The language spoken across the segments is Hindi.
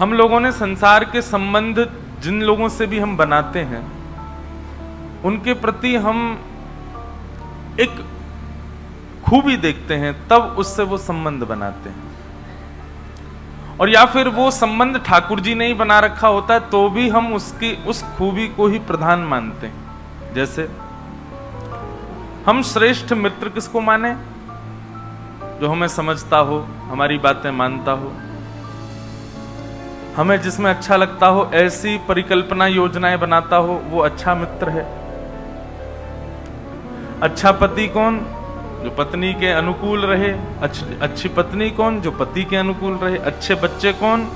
हम लोगों ने संसार के संबंध जिन लोगों से भी हम बनाते हैं, उनके प्रति हम एक खूबी देखते हैं, तब उससे वो संबंध बनाते हैं। और या फिर वो संबंध ठाकुर जी ने ही बना रखा होता है तो भी हम उसकी उस खूबी को ही प्रधान मानते हैं। जैसे हम श्रेष्ठ मित्र किसको माने? जो हमें समझता हो, हमारी बातें मानता हो, हमें जिसमें अच्छा लगता हो, ऐसी परिकल्पना योजनाएं बनाता हो, वो अच्छा मित्र है। अच्छा पति कौन? जो पत्नी के अनुकूल रहे। अच्छी पत्नी कौन? जो पति के अनुकूल रहे। अच्छे बच्चे कौन?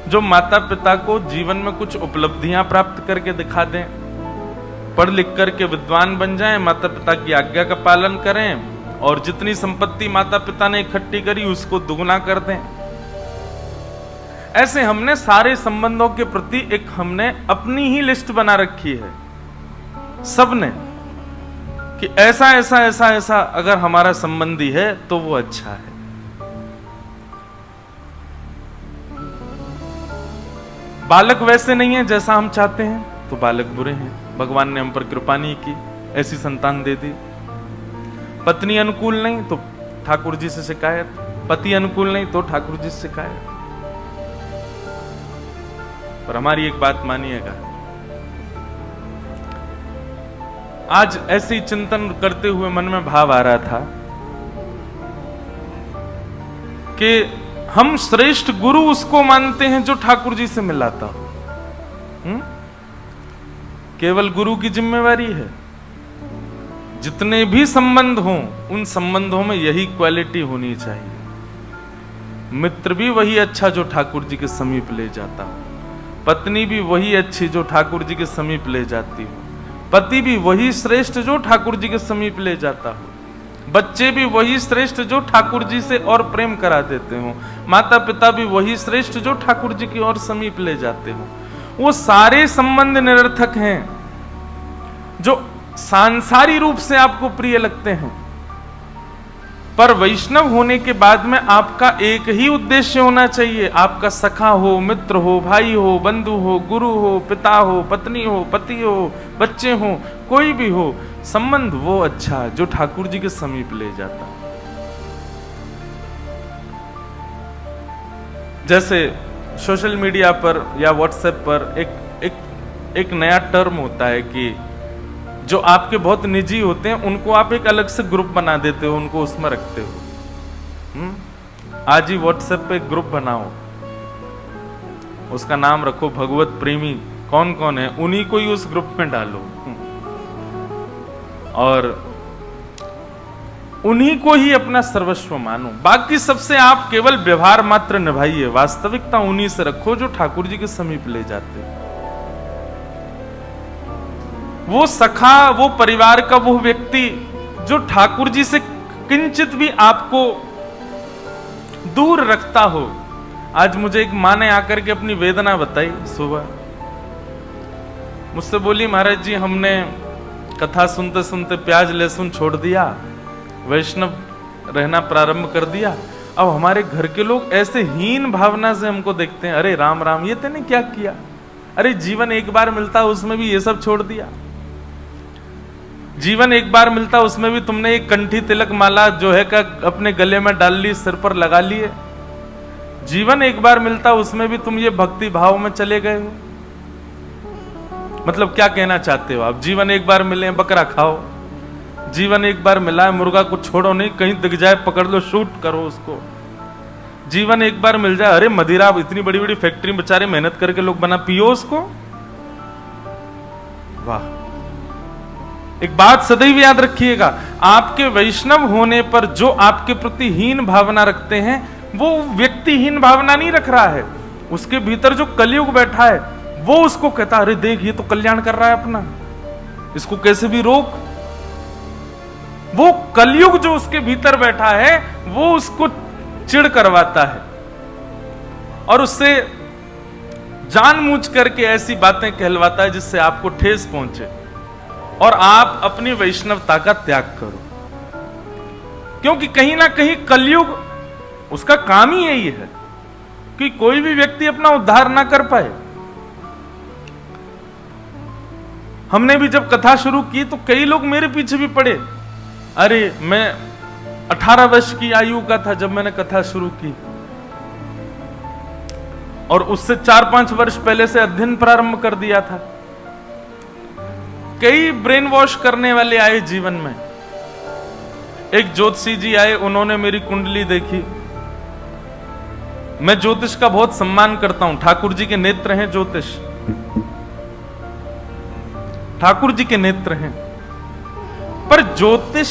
जो माता पिता को जीवन में कुछ उपलब्धियां प्राप्त करके दिखा दें, पढ़ लिख करके विद्वान बन जाएं, माता पिता की आज्ञा का पालन करें और जितनी संपत्ति माता पिता ने इकट्ठी करी उसको दुगना कर दें। ऐसे हमने सारे संबंधों के प्रति एक हमने अपनी ही लिस्ट बना रखी है सबने, कि ऐसा ऐसा ऐसा ऐसा अगर हमारा संबंधी है तो वो अच्छा है। बालक वैसे नहीं है जैसा हम चाहते हैं तो बालक बुरे हैं। भगवान ने हम पर कृपा नहीं की, ऐसी संतान दे दी। पत्नी अनुकूल नहीं तो ठाकुर जी से शिकायत, पति अनुकूल नहीं तो ठाकुर जी से शिकायत। पर हमारी एक बात मानिएगा, आज ऐसे ही चिंतन करते हुए मन में भाव आ रहा था कि हम श्रेष्ठ गुरु उसको मानते हैं जो ठाकुर जी से मिलाता हो। केवल गुरु की जिम्मेवारी है। जितने भी संबंध हों, उन संबंधों में यही क्वालिटी होनी चाहिए। मित्र भी वही अच्छा जो ठाकुर जी के समीप ले जाता हो, पत्नी भी वही अच्छी जो ठाकुर जी के समीप ले जाती हो, पति भी वही श्रेष्ठ जो ठाकुर जी के समीप ले जाता हो, बच्चे भी वही श्रेष्ठ जो ठाकुर जी से और प्रेम करा देते हो, माता पिता भी वही श्रेष्ठ जो ठाकुर जी की और समीप ले जाते हो। वो सारे संबंध निरर्थक हैं जो सांसारी रूप से आपको प्रिय लगते हैं, पर वैष्णव होने के बाद में आपका एक ही उद्देश्य होना चाहिए। आपका सखा हो, मित्र हो, भाई हो, बंधु हो, गुरु हो, पिता हो, पत्नी हो, पति हो, बच्चे हो, कोई भी हो, संबंध वो अच्छा जो ठाकुर जी के समीप ले जाता। जैसे सोशल मीडिया पर या व्हाट्सएप पर एक नया टर्म होता है कि जो आपके बहुत निजी होते हैं उनको आप एक अलग से ग्रुप बना देते हो, उनको उसमें रखते हो। आज ही व्हाट्सएप पे एक ग्रुप बनाओ, उसका नाम रखो भगवत प्रेमी। कौन कौन है उन्हीं को ही उस ग्रुप में डालो और उन्हीं को ही अपना सर्वस्व मानो। बाकी सबसे आप केवल व्यवहार मात्र निभाइए, वास्तविकता उन्हीं से रखो जो ठाकुर जी के समीप ले जाते हैं। वो सखा, वो परिवार का वो व्यक्ति जो ठाकुर जी से किंचित भी आपको दूर रखता हो। आज मुझे एक माँ ने आकर के अपनी वेदना बताई सुबह। मुझसे बोली, महाराज जी हमने कथा सुनते सुनते प्याज लहसुन छोड़ दिया, वैष्णव रहना प्रारंभ कर दिया। अब हमारे घर के लोग ऐसे हीन भावना से हमको देखते हैं। अरे राम राम, ये तूने क्या किया? अरे जीवन एक बार मिलता, उसमें भी ये सब छोड़ दिया। जीवन एक बार मिलता, उसमें भी तुमने एक कंठी तिलक माला जो है का अपने गले में डाल ली, सिर पर लगा लिए। जीवन एक बार मिलता, उसमें भी तुम ये भक्ति भाव में चले गए हो। मतलब क्या कहना चाहते हो आप? जीवन एक बार मिले, बकरा खाओ। जीवन एक बार मिला है, मुर्गा को छोड़ो नहीं, कहीं दिख जाए पकड़ लो, शूट करो उसको। जीवन एक बार मिल जाए, अरे मदिरा इतनी बड़ी बड़ी फैक्ट्री बेचारे मेहनत करके लोग बना, पियो उसको। वाह! एक बात सदैव याद रखिएगा, आपके वैष्णव होने पर जो आपके प्रति हीन भावना रखते हैं वो व्यक्ति हीन भावना नहीं रख रहा है। उसके भीतर जो कलयुग बैठा है वो उसको कहता, अरे देख ये तो कल्याण कर रहा है अपना, इसको कैसे भी रोक। वो कलयुग जो उसके भीतर बैठा है वो उसको चिढ़ करवाता है और उससे जानबूझ करके ऐसी बातें कहलवाता है जिससे आपको ठेस पहुंचे और आप अपनी वैष्णवता का त्याग करो। क्योंकि कहीं ना कहीं कलयुग उसका काम ही यही है कि कोई भी व्यक्ति अपना उद्धार ना कर पाए। हमने भी जब कथा शुरू की तो कई लोग मेरे पीछे भी पड़े। अरे मैं 18 वर्ष की आयु का था जब मैंने कथा शुरू की, और उससे 4-5 वर्ष पहले से अध्ययन प्रारंभ कर दिया था। कई ब्रेन वॉश करने वाले आए जीवन में। एक ज्योतिषी जी आए, उन्होंने मेरी कुंडली देखी। मैं ज्योतिष का बहुत सम्मान करता हूं, ठाकुर जी के नेत्र हैं ज्योतिष, ठाकुर जी के नेत्र हैं, पर ज्योतिष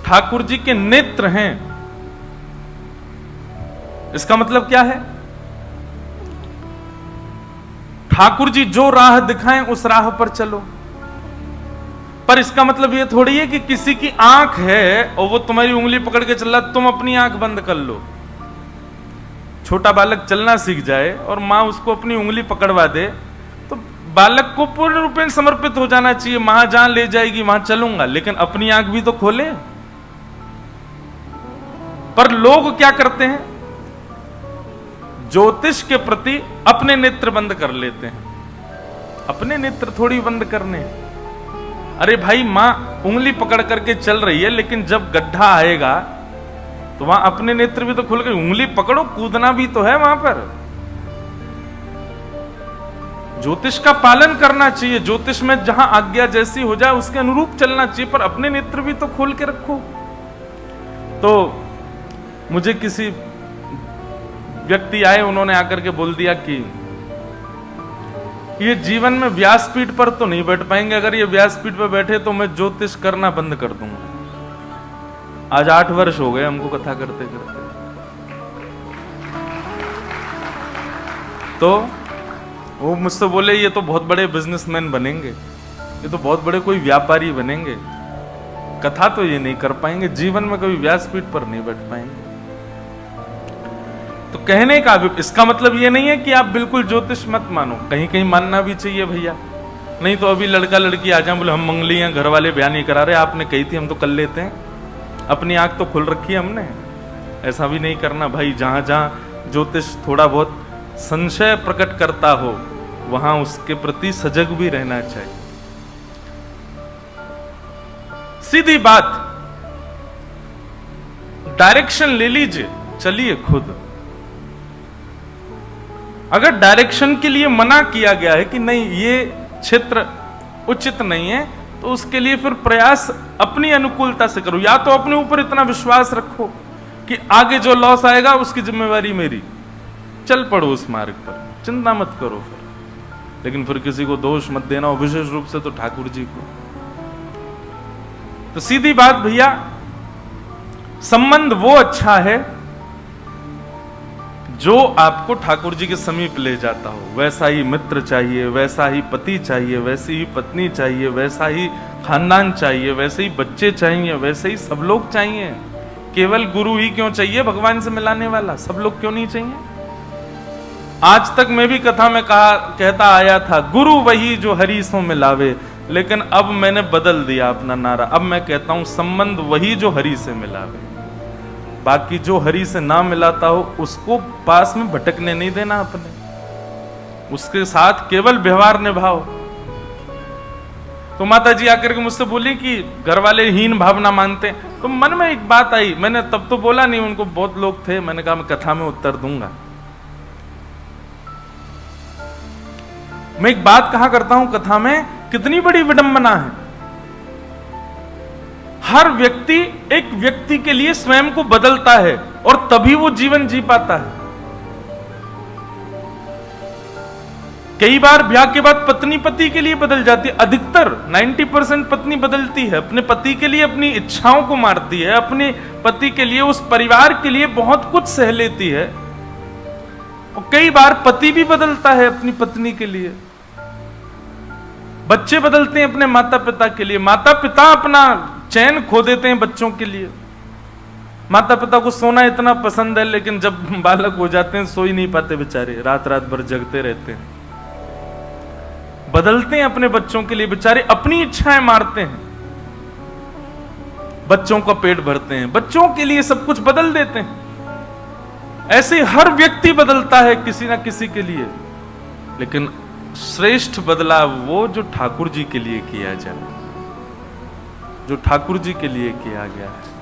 ठाकुर जी के नेत्र हैं इसका मतलब क्या है? ठाकुर जी जो राह दिखाएं उस राह पर चलो। पर इसका मतलब यह थोड़ी है कि किसी की आंख है और वो तुम्हारी उंगली पकड़ के चल रहा, तुम अपनी आंख बंद कर लो। छोटा बालक चलना सीख जाए और मां उसको अपनी उंगली पकड़वा दे तो बालक को पूर्ण रूप से समर्पित हो जाना चाहिए। मां जहां ले जाएगी वहां चलूंगा, लेकिन अपनी आंख भी तो खोले। पर लोग क्या करते हैं? ज्योतिष के प्रति अपने नेत्र बंद कर लेते हैं। अपने नेत्र थोड़ी बंद करने। अरे भाई, मां उंगली पकड़ करके चल रही है, लेकिन जब गड्ढा आएगा तो वहां अपने नेत्र भी तो खुल गए। उंगली पकड़ो, कूदना भी तो है वहां पर। ज्योतिष का पालन करना चाहिए। ज्योतिष में जहां आज्ञा जैसी हो जाए उसके अनुरूप चलना चाहिए, पर अपने नेत्र भी तो खोल के रखो। तो मुझे किसी व्यक्ति आए, उन्होंने आकर के बोल दिया कि ये जीवन में व्यासपीठ पर तो नहीं बैठ पाएंगे, अगर ये व्यासपीठ पर बैठे तो मैं ज्योतिष करना बंद कर दूंगा। आज 8 वर्ष हो गए हमको कथा करते करते। तो वो मुझसे बोले ये तो बहुत बड़े बिजनेसमैन बनेंगे, ये तो बहुत बड़े कोई व्यापारी बनेंगे, कथा तो ये नहीं कर पाएंगे, जीवन में कभी व्यासपीठ पर नहीं बैठ पाएंगे। तो कहने का इसका मतलब ये नहीं है कि आप बिल्कुल ज्योतिष मत मानो, कहीं कहीं मानना भी चाहिए भैया। नहीं तो अभी लड़का लड़की आ जाए बोले हम मंगली हैं, घर वाले बयान नहीं करा रहे, आपने कही थी हम तो कर लेते हैं। अपनी आंख तो खुल रखी है हमने। ऐसा भी नहीं करना भाई। जहां जहां ज्योतिष थोड़ा बहुत संशय प्रकट करता हो वहां उसके प्रति सजग भी रहना चाहिए। सीधी बात, डायरेक्शन ले लीजिए, चलिए खुद। अगर डायरेक्शन के लिए मना किया गया है कि नहीं ये क्षेत्र उचित नहीं है, तो उसके लिए फिर प्रयास अपनी अनुकूलता से करो। या तो अपने ऊपर इतना विश्वास रखो कि आगे जो लॉस आएगा उसकी जिम्मेवारी मेरी, चल पड़ो उस मार्ग पर, चिंता मत करो फिर। लेकिन फिर किसी को दोष मत देना, और विशेष रूप से तो ठाकुर जी को। तो सीधी बात भैया, संबंध वो अच्छा है जो आपको ठाकुर जी के समीप ले जाता हो। वैसा ही मित्र चाहिए, वैसा ही पति चाहिए, वैसी ही पत्नी चाहिए, वैसा ही खानदान चाहिए, वैसे ही बच्चे चाहिए, वैसे ही सब लोग चाहिए। केवल गुरु ही क्यों चाहिए भगवान से मिलाने वाला? सब लोग क्यों नहीं चाहिए? आज तक मैं भी कथा में कहता आया था, गुरु वही जो हरि सो मिलावे, लेकिन अब मैंने बदल दिया अपना नारा। अब मैं कहता हूं संबंध वही जो हरि से मिलावे। बाकी जो हरि से ना मिलाता हो उसको पास में भटकने नहीं देना अपने, उसके साथ केवल व्यवहार निभाओ। तो माता जी आकर के मुझसे बोली कि घर वाले हीन भावना मानते हैं। तो मन में एक बात आई, मैंने तब तो बोला नहीं, उनको बहुत लोग थे, मैंने कहा मैं कथा में उत्तर दूंगा। मैं एक बात कहा करता हूं कथा में, कितनी बड़ी विडंबना है। हर व्यक्ति एक व्यक्ति के लिए स्वयं को बदलता है और तभी वो जीवन जी पाता है। कई बार ब्याह के बाद पत्नी पति के लिए बदल जाती है। अधिकतर 90% पत्नी बदलती है, अपने पति के लिए अपनी इच्छाओं को मारती है, अपने पति के लिए, उस परिवार के लिए बहुत कुछ सह लेती है। और कई बार पति भी बदलता है अपनी पत्नी के लिए। बच्चे बदलते हैं अपने माता पिता के लिए, माता पिता अपना चैन खो देते हैं बच्चों के लिए। माता पिता को सोना इतना पसंद है, लेकिन जब बालक हो जाते हैं सो ही नहीं पाते बेचारे, रात रात भर जगते रहते हैं। बदलते हैं अपने बच्चों के लिए बेचारे, अपनी इच्छाएं मारते हैं, बच्चों का पेट भरते हैं, बच्चों के लिए सब कुछ बदल देते हैं। ऐसे हर व्यक्ति बदलता है किसी ना किसी के लिए, लेकिन श्रेष्ठ बदलाव वो जो ठाकुर जी के लिए किया जाए, जो ठाकुर जी के लिए किया गया है।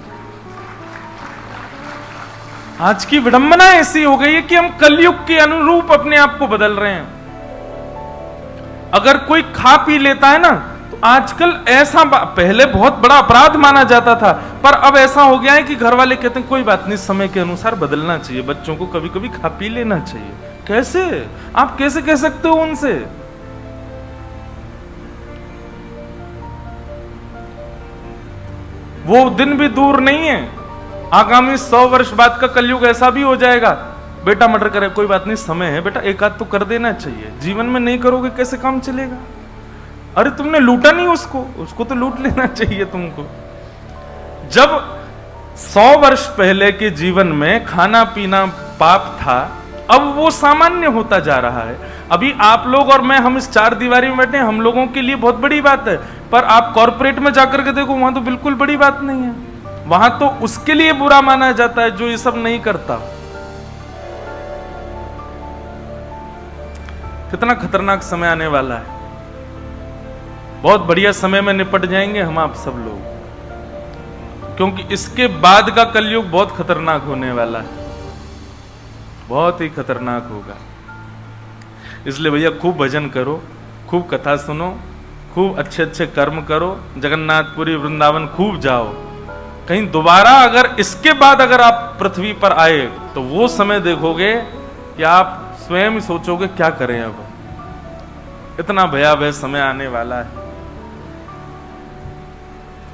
आज की विडंबना ऐसी हो गई है कि हम कलयुग के अनुरूप अपने आप को बदल रहे हैं। अगर कोई खा पी लेता है ना, तो आजकल ऐसा पहले बहुत बड़ा अपराध माना जाता था, पर अब ऐसा हो गया है कि घर वाले कहते हैं कोई बात नहीं, समय के अनुसार बदलना चाहिए, बच्चों को कभी कभी खा पी लेना चाहिए। कैसे आप कैसे कह सकते हो उनसे? वो दिन भी दूर नहीं है, आगामी 100 वर्ष बाद का कलयुग ऐसा भी हो जाएगा, बेटा मर्डर करे, कोई बात नहीं, समय है बेटा, एक आध तो कर देना चाहिए, जीवन में नहीं करोगे कैसे काम चलेगा? अरे तुमने लूटा नहीं उसको तो लूट लेना चाहिए तुमको। जब 100 वर्ष पहले के जीवन में खाना पीना पाप था, अब वो सामान्य होता जा रहा है। अभी आप लोग और मैं, हम इस 4 दीवारी में बैठे हैं, हम लोगों के लिए बहुत बड़ी बात है, पर आप कॉर्पोरेट में जाकर के देखो, वहां तो बिल्कुल बड़ी बात नहीं है। वहां तो उसके लिए बुरा माना जाता है जो ये सब नहीं करता। कितना खतरनाक समय आने वाला है। बहुत बढ़िया समय में निपट जाएंगे हम आप सब लोग, क्योंकि इसके बाद का कलयुग बहुत खतरनाक होने वाला है, बहुत ही खतरनाक होगा। इसलिए भैया खूब भजन करो, खूब कथा सुनो, खूब अच्छे अच्छे कर्म करो, जगन्नाथपुरी वृंदावन खूब जाओ। कहीं दोबारा अगर इसके बाद अगर आप पृथ्वी पर आए तो वो समय देखोगे कि आप स्वयं सोचोगे क्या करें अब, इतना भयावह समय आने वाला है।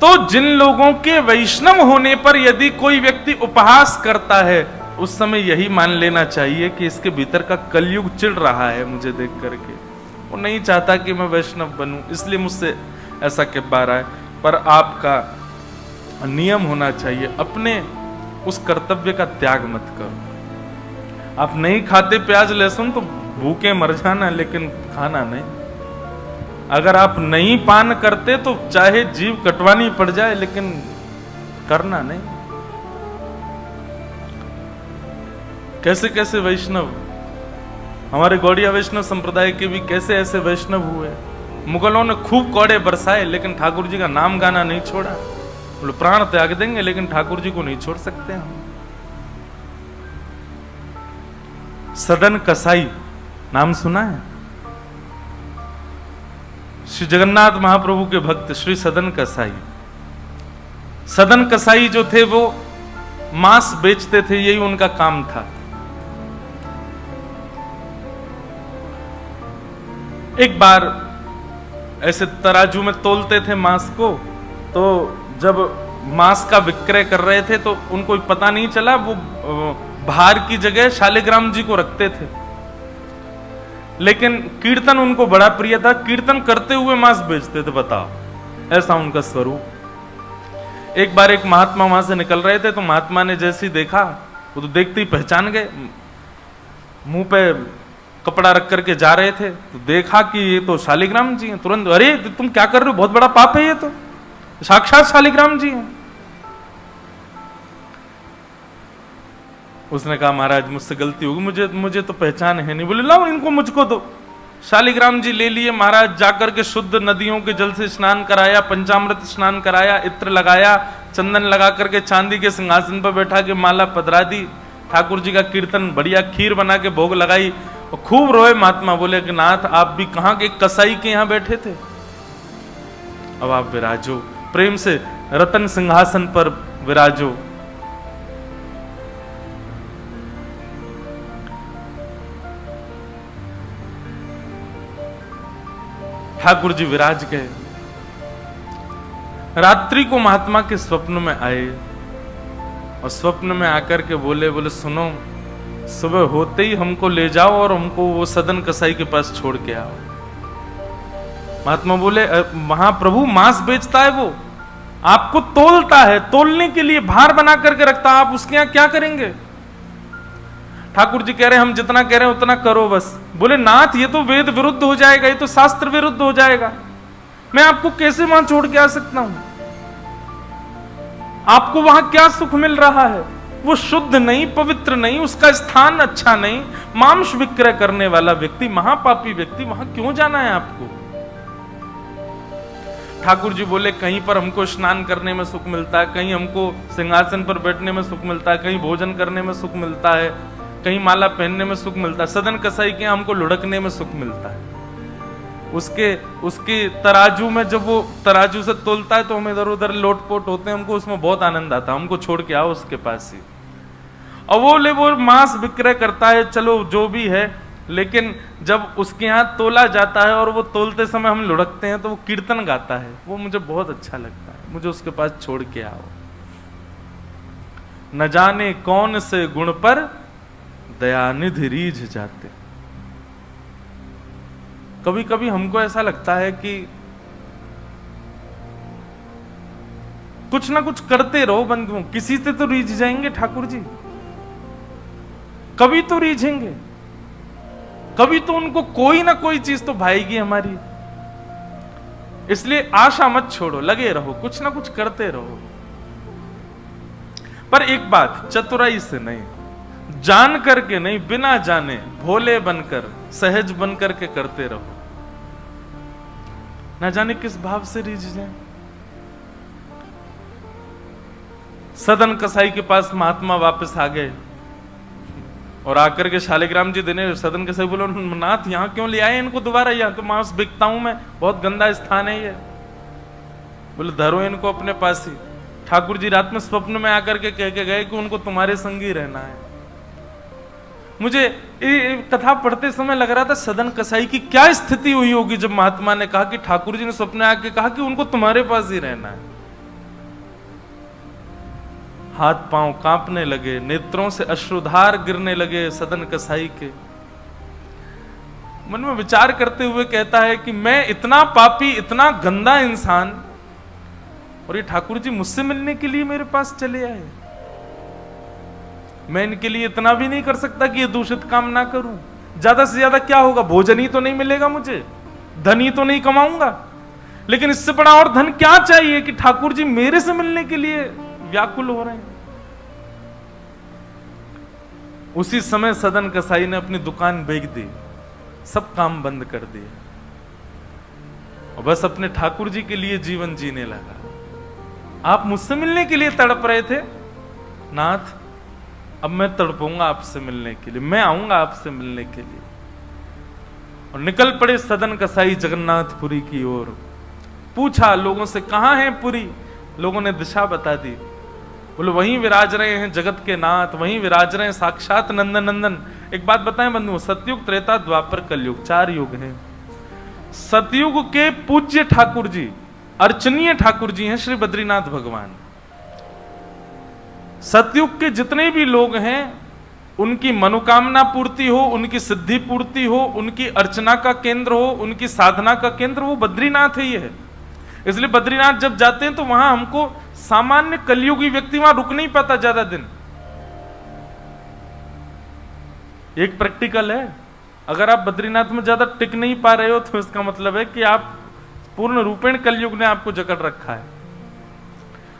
तो जिन लोगों के वैष्णव होने पर यदि कोई व्यक्ति उपहास करता है, उस समय यही मान लेना चाहिए कि इसके भीतर का कलयुग चिढ़ रहा है मुझे देख करके, वो नहीं चाहता कि मैं वैष्णव बनूं, इसलिए मुझसे ऐसा कह पा रहा है। पर आपका नियम होना चाहिए, अपने उस कर्तव्य का त्याग मत करो। आप नहीं खाते प्याज लहसुन तो भूखे मर जाना, लेकिन खाना नहीं। अगर आप नहीं पान करते तो चाहे जीव कटवानी पड़ जाए, लेकिन करना नहीं। कैसे कैसे वैष्णव, हमारे गौड़िया वैष्णव संप्रदाय के भी कैसे ऐसे वैष्णव हुए। मुगलों ने खूब कौड़े बरसाए, लेकिन ठाकुर जी का नाम गाना नहीं छोड़ा। बोले प्राण त्याग देंगे लेकिन ठाकुर जी को नहीं छोड़ सकते हम। सदन कसाई नाम सुना है? श्री जगन्नाथ महाप्रभु के भक्त श्री सदन कसाई। सदन कसाई जो थे वो मांस बेचते थे, यही उनका काम था। एक बार ऐसे तराजू में तोलते थे मांस को, तो जब मांस का विक्रय कर रहे थे तो उनको पता नहीं चला, वो भार की जगह शालिग्राम जी को रखते थे। लेकिन कीर्तन उनको बड़ा प्रिय था, कीर्तन करते हुए मांस बेचते थे, बताओ, ऐसा उनका स्वरूप। एक बार एक महात्मा वहां से निकल रहे थे, तो महात्मा ने जैसे ही देखा, वो तो देखते ही पहचान गए, मुंह पे कपड़ा रख करके जा रहे थे, तो देखा कि ये तो शालिग्राम जी हैं। तुरंत, अरे तुम क्या कर रहे हो, बहुत बड़ा पाप है, ये तो साक्षात शालिग्राम जी हैं। उसने कहा महाराज मुझसे गलती होगी, मुझे तो पहचान है नहीं। बोले लाओ इनको मुझको दो। शालिग्राम जी ले लिए महाराज, जाकर के शुद्ध नदियों के जल से स्नान कराया, पंचामृत स्नान कराया, इत्र लगाया, चंदन लगा करके चांदी के सिंहासन पर बैठा के माला पधरा दी, ठाकुर जी का कीर्तन, बढ़िया खीर बना के भोग लगाई, और खूब रोए महात्मा। बोले कि नाथ आप भी कहां के कसाई के यहां बैठे थे, अब आप विराजो, प्रेम से रतन सिंहासन पर विराजो। ठाकुर जी विराज गए। रात्रि को महात्मा के स्वप्न में आए, और स्वप्न में आकर के बोले सुनो, सुबह होते ही हमको ले जाओ और हमको वो सदन कसाई के पास छोड़ के आओ। महात्मा बोले वहां प्रभु मांस बेचता है, वो आपको तोलता है, तोलने के लिए भार बना करके रखता, आप उसके यहां क्या करेंगे? ठाकुर जी कह रहे हैं हम जितना कह रहे हैं उतना करो बस। बोले नाथ ये तो वेद विरुद्ध हो जाएगा, ये तो शास्त्र विरुद्ध हो जाएगा, मैं आपको कैसे वहां छोड़ के आ सकता हूं? आपको वहां क्या सुख मिल रहा है? वो शुद्ध नहीं, पवित्र नहीं, उसका स्थान अच्छा नहीं। मांस विक्रय करने वाला व्यक्ति, महापापी व्यक्ति, वहां क्यों जाना है आपको? ठाकुर जी बोले कहीं पर हमको स्नान करने में सुख मिलता है, कहीं हमको सिंहासन पर बैठने में सुख मिलता है, कहीं भोजन करने में सुख मिलता है, कहीं माला पहनने में सुख मिलता है। सदन कसाई के हमको लुढ़कने में सुख मिलता है। उसके तराजू में जब वो तराजू से तोलता है तो हम इधर उधर लोटपोट होते हैं, हमको उसमें बहुत आनंद आता है। हमको छोड़ के आओ उसके पास ही। और वो मांस विक्रय करता है, चलो जो भी है, लेकिन जब उसके यहाँ तोला जाता है और वो तोलते समय हम लुढ़कते हैं तो वो कीर्तन गाता है, वो मुझे बहुत अच्छा लगता है। मुझे उसके पास छोड़ के आओ। न जाने कौन से गुण पर दयानिधि रीझ जाते। कभी कभी हमको ऐसा लगता है कि कुछ ना कुछ करते रहो बंधुओं, किसी से तो रीझ जाएंगे ठाकुर जी, कभी तो रीझेंगे, कभी तो उनको कोई ना कोई चीज तो भाएगी हमारी। इसलिए आशा मत छोड़ो, लगे रहो, कुछ ना कुछ करते रहो। पर एक बात, चतुराई से नहीं, जान करके नहीं, बिना जाने भोले बनकर, सहज बनकर के करते रहो। ना जाने किस भाव से रीझ जाए। सदन कसाई के पास महात्मा वापस आ गए और आकर के शालिग्राम जी देने, सदन कसाई बोलो नाथ यहां क्यों ले आए इनको दोबारा? यहां तो मांस बिकता हूं मैं, बहुत गंदा स्थान है ये। बोले धरो इनको अपने पास ही। ठाकुर जी रात में स्वप्न में आकर के कह के गए कि उनको तुम्हारे संग ही रहना है। मुझे कथा पढ़ते समय लग रहा था सदन कसाई की क्या स्थिति हुई होगी जब महात्मा ने कहा कि ठाकुर जी ने स्वप्न में आके कहा कि उनको तुम्हारे पास ही रहना है। हाथ पांव कांपने लगे, नेत्रों से अश्रुधार गिरने लगे सदन कसाई के। मन में विचार करते हुए कहता है कि मैं इतना पापी, इतना गंदा इंसान, और ये ठाकुर जी मुझसे मिलने के लिए मेरे पास चले आए। मैं इनके लिए इतना भी नहीं कर सकता कि ये दूषित काम ना करूं। ज्यादा से ज्यादा क्या होगा, भोजन ही तो नहीं मिलेगा मुझे, धन ही तो नहीं कमाऊंगा, लेकिन इससे बड़ा और धन क्या चाहिए कि ठाकुर जी मेरे से मिलने के लिए व्याकुल हो रहे हैं। उसी समय सदन कसाई ने अपनी दुकान बेच दी, सब काम बंद कर दिए और बस अपने ठाकुर जी के लिए जीवन जीने लगा। आप मुझसे मिलने के लिए तड़प रहे थे नाथ, अब मैं तड़पूंगा आपसे मिलने के लिए, मैं आऊंगा आपसे मिलने के लिए। और निकल पड़े सदन कसाई जगन्नाथपुरी की ओर। पूछा लोगों से कहां है पुरी? लोगों ने दिशा बता दी। बोले वहीं विराज रहे हैं जगत के नाथ, वहीं विराज रहे हैं साक्षात नंदन नंदन। एक बात बताएं बंधुओं, सतयुग, त्रेता, द्वापर, कलयुग, 4 युग हैं। सतयुग के पूज्य ठाकुर जी, अर्चनीय ठाकुर जी हैं श्री बद्रीनाथ भगवान। सतयुग के जितने भी लोग हैं उनकी मनोकामना पूर्ति हो, उनकी सिद्धि पूर्ति हो, उनकी अर्चना का केंद्र हो, उनकी साधना का केंद्र वो बद्रीनाथ ही है। इसलिए बद्रीनाथ जब जाते हैं तो वहां हमको सामान्य कलयुगी व्यक्ति वहां रुक नहीं पाता ज्यादा दिन। एक प्रैक्टिकल है, अगर आप बद्रीनाथ में ज्यादा टिक नहीं पा रहे हो तो इसका मतलब है कि आप पूर्ण रूपेण कलयुग ने आपको जकड़ रखा है।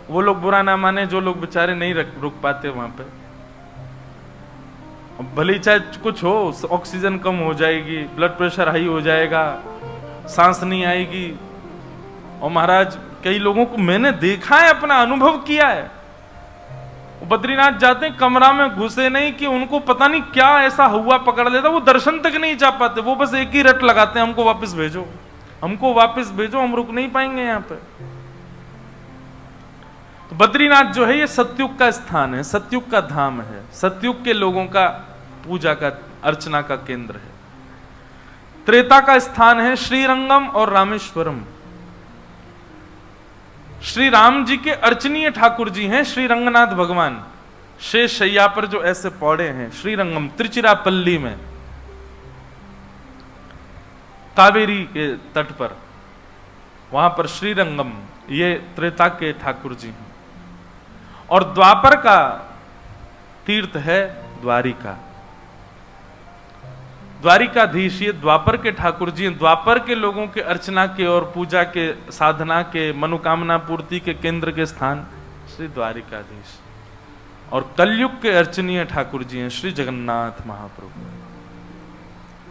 वो लोग बुरा ना माने जो लोग बेचारे नहीं रुक पाते वहां पे। भले चाहे कुछ हो, ऑक्सीजन कम हो जाएगी, ब्लड प्रेशर हाई हो जाएगा, सांस नहीं आएगी। और महाराज कई लोगों को मैंने देखा है, अपना अनुभव किया है, बद्रीनाथ जाते हैं कमरा में घुसे नहीं कि उनको पता नहीं क्या ऐसा हुआ पकड़ लेता, वो दर्शन तक नहीं जा पाते। वो बस एक ही रट लगाते हैं, हमको वापस भेजो, हमको वापस भेजो, हम रुक नहीं पाएंगे यहाँ पे। तो बद्रीनाथ जो है ये सतयुग का स्थान है, सतयुग का धाम है, सतयुग के लोगों का पूजा का, अर्चना का केंद्र है। त्रेता का स्थान है श्रीरंगम और रामेश्वरम। श्री राम जी के अर्चनीय ठाकुर जी हैं श्री रंगनाथ भगवान, शेष शैया पर जो ऐसे पौड़े हैं। श्रीरंगम त्रिचिरापल्ली में, कावेरी के तट पर, वहां पर श्रीरंगम, ये त्रेता के ठाकुर जी हैं। और द्वापर का तीर्थ है द्वारिका, द्वारिकाधीश ये द्वापर के ठाकुर जी हैं। द्वापर के लोगों के अर्चना के और पूजा के, साधना के, मनोकामना पूर्ति के केंद्र के स्थान श्री द्वारिकाधीश। और कलयुग के अर्चनीय ठाकुर जी हैं श्री जगन्नाथ महाप्रभु,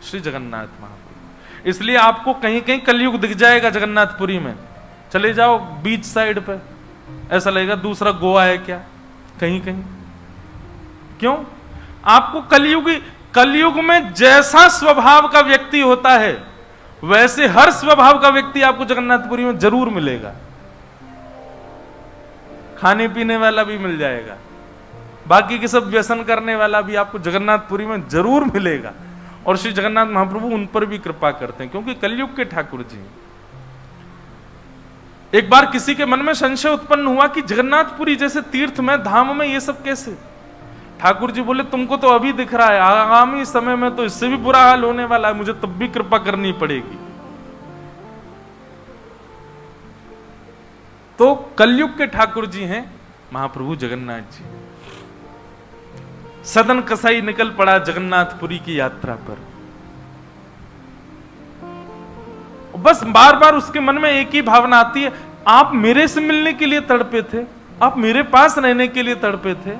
श्री जगन्नाथ महाप्रभु। इसलिए आपको कहीं कहीं कलयुग दिख जाएगा जगन्नाथपुरी में, चले जाओ बीच साइड पे, ऐसा लगेगा दूसरा गोवा है क्या, कहीं कहीं। क्यों? आपको कलयुग में जैसा स्वभाव का व्यक्ति होता है वैसे हर स्वभाव का व्यक्ति आपको जगन्नाथपुरी में जरूर मिलेगा। खाने पीने वाला भी मिल जाएगा, बाकी के सब व्यसन करने वाला भी आपको जगन्नाथपुरी में जरूर मिलेगा। और श्री जगन्नाथ महाप्रभु उन पर भी कृपा करते हैं, क्योंकि कलयुग के ठाकुर जी। एक बार किसी के मन में संशय उत्पन्न हुआ कि जगन्नाथपुरी जैसे तीर्थ में, धाम में ये सब कैसे? ठाकुर जी बोले तुमको तो अभी दिख रहा है, आगामी समय में तो इससे भी बुरा हाल होने वाला है, मुझे तब भी कृपा करनी पड़ेगी। तो कलयुग के ठाकुर जी हैं महाप्रभु जगन्नाथ जी। सदन कसाई निकल पड़ा जगन्नाथपुरी की यात्रा पर। बस बार बार उसके मन में एक ही भावना आती है, आप मेरे से मिलने के लिए तड़पे थे, आप मेरे पास रहने के लिए तड़पे थे,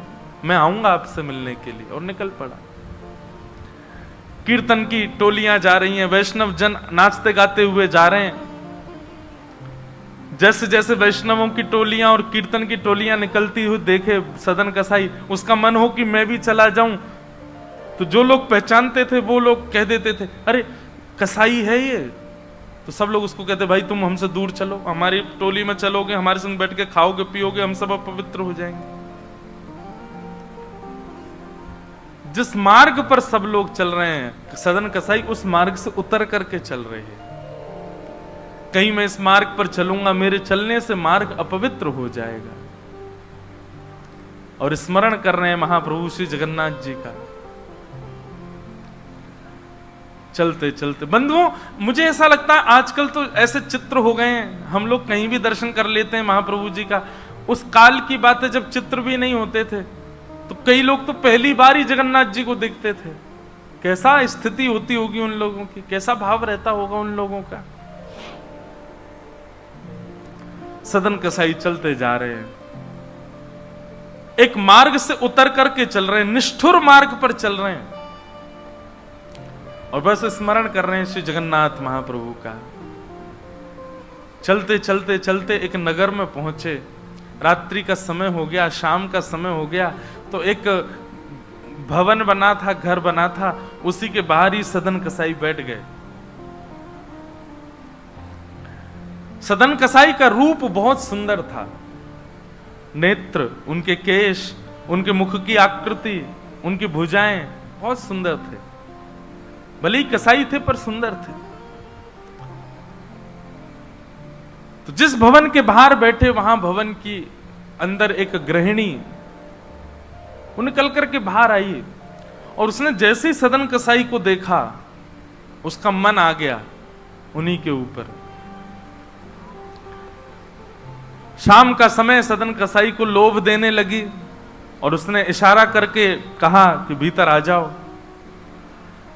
मैं आऊंगा आपसे मिलने के लिए। और निकल पड़ा। कीर्तन की टोलियां जा रही हैं, वैष्णव जन नाचते गाते हुए जा रहे हैं। जैसे जैसे वैष्णवों की टोलियां और कीर्तन की टोलियां निकलती हुई देखे सदन कसाई, उसका मन हो कि मैं भी चला जाऊं। तो जो लोग पहचानते थे वो लोग कह देते थे, अरे कसाई है ये। तो सब लोग उसको कहते, भाई तुम हमसे दूर चलो, हमारी टोली में चलोगे, हमारे संग बैठ के खाओगे पियोगे, हम सब अपवित्र हो जाएंगे। जिस मार्ग पर सब लोग चल रहे हैं सदन कसाई उस मार्ग से उतर करके चल रहे हैं। कहीं मैं इस मार्ग पर चलूंगा, मेरे चलने से मार्ग अपवित्र हो जाएगा। और स्मरण कर रहे हैं महाप्रभु श्री जगन्नाथ जी का। चलते चलते बंधुओं, मुझे ऐसा लगता है आजकल तो ऐसे चित्र हो गए हैं, हम लोग कहीं भी दर्शन कर लेते हैं महाप्रभु जी का। उस काल की बात है जब चित्र भी नहीं होते थे, तो कई लोग तो पहली बार ही जगन्नाथ जी को देखते थे। कैसा स्थिति होती होगी उन लोगों की, कैसा भाव रहता होगा उन लोगों का। सदन कसाई चलते जा रहे हैं, एक मार्ग से उतर करके चल रहे हैं, निष्ठुर मार्ग पर चल रहे हैं और बस स्मरण कर रहे हैं श्री जगन्नाथ महाप्रभु का। चलते चलते चलते एक नगर में पहुंचे, रात्रि का समय हो गया, शाम का समय हो गया। तो एक भवन बना था, घर बना था, उसी के बाहर ही सदन कसाई बैठ गए। सदन कसाई का रूप बहुत सुंदर था, नेत्र, उनके केश, उनके मुख की आकृति, उनकी भुजाएं बहुत सुंदर थे। भले ही कसाई थे पर सुंदर थे। तो जिस भवन के बाहर बैठे वहां भवन की अंदर एक गृहिणी वो निकल करके बाहर आई और उसने जैसे ही सदन कसाई को देखा उसका मन आ गया उन्हीं के ऊपर। शाम का समय, सदन कसाई को लोभ देने लगी और उसने इशारा करके कहा कि भीतर आ जाओ।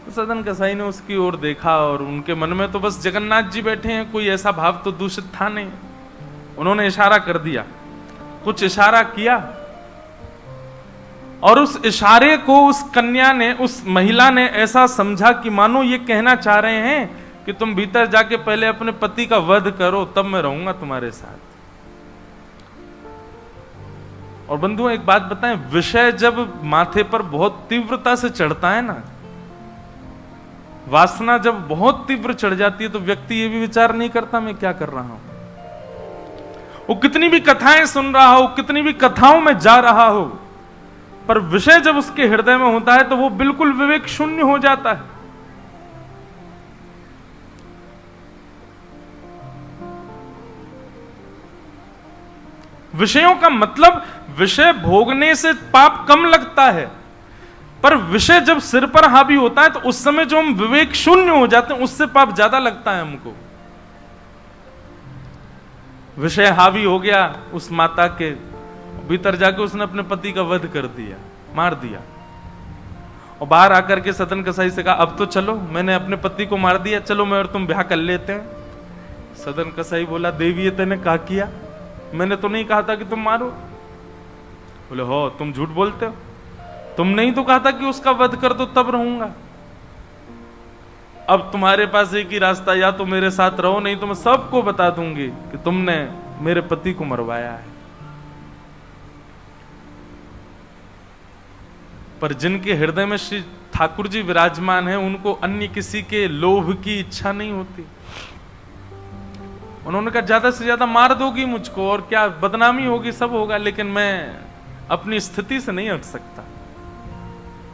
तो सदन कसाई ने उसकी ओर देखा और उनके मन में तो बस जगन्नाथ जी बैठे हैं, कोई ऐसा भाव तो दूषित था नहीं। उन्होंने इशारा कर दिया, कुछ इशारा किया और उस इशारे को उस कन्या ने, उस महिला ने ऐसा समझा कि मानो ये कहना चाह रहे हैं कि तुम भीतर जाके पहले अपने पति का वध करो, तब मैं रहूंगा तुम्हारे साथ। और बंधुओं एक बात बताएं, विषय जब माथे पर बहुत तीव्रता से चढ़ता है ना, वासना जब बहुत तीव्र चढ़ जाती है तो व्यक्ति ये भी विचार नहीं करता मैं क्या कर रहा हूं। वो कितनी भी कथाएं सुन रहा हो, कितनी भी कथाओं में जा रहा हो, पर विषय जब उसके हृदय में होता है तो वो बिल्कुल विवेक शून्य हो जाता है। विषयों का मतलब, विषय भोगने से पाप कम लगता है, पर विषय जब सिर पर हावी होता है तो उस समय जो हम विवेक शून्य हो जाते हैं उससे पाप ज्यादा लगता है हमको। विषय हावी हो गया उस माता के, भीतर जाके उसने अपने पति का वध कर दिया, मार दिया। और बाहर आकर के सदन कसाई से कहा, अब तो चलो, मैंने अपने पति को मार दिया, चलो मैं और तुम ब्याह कर लेते हैं। सदन कसाई बोला, देवी ये तेने क्या किया? मैंने तो नहीं कहा था कि तुम मारो। बोले हो, तुम झूठ बोलते हो, तुमने ही तो कहा था कि उसका वध कर दो तब रहूंगा। अब तुम्हारे पास एक ही रास्ता, या तो मेरे साथ रहो, नहीं तो मैं सबको बता दूंगी कि तुमने मेरे पति को मरवाया है। पर जिनके हृदय में श्री ठाकुर जी विराजमान है, उनको अन्य किसी के लोभ की इच्छा नहीं होती। उन्होंने कहा ज्यादा से ज्यादा मार दोगी मुझको और क्या, बदनामी होगी, सब होगा, लेकिन मैं अपनी स्थिति से नहीं हट सकता।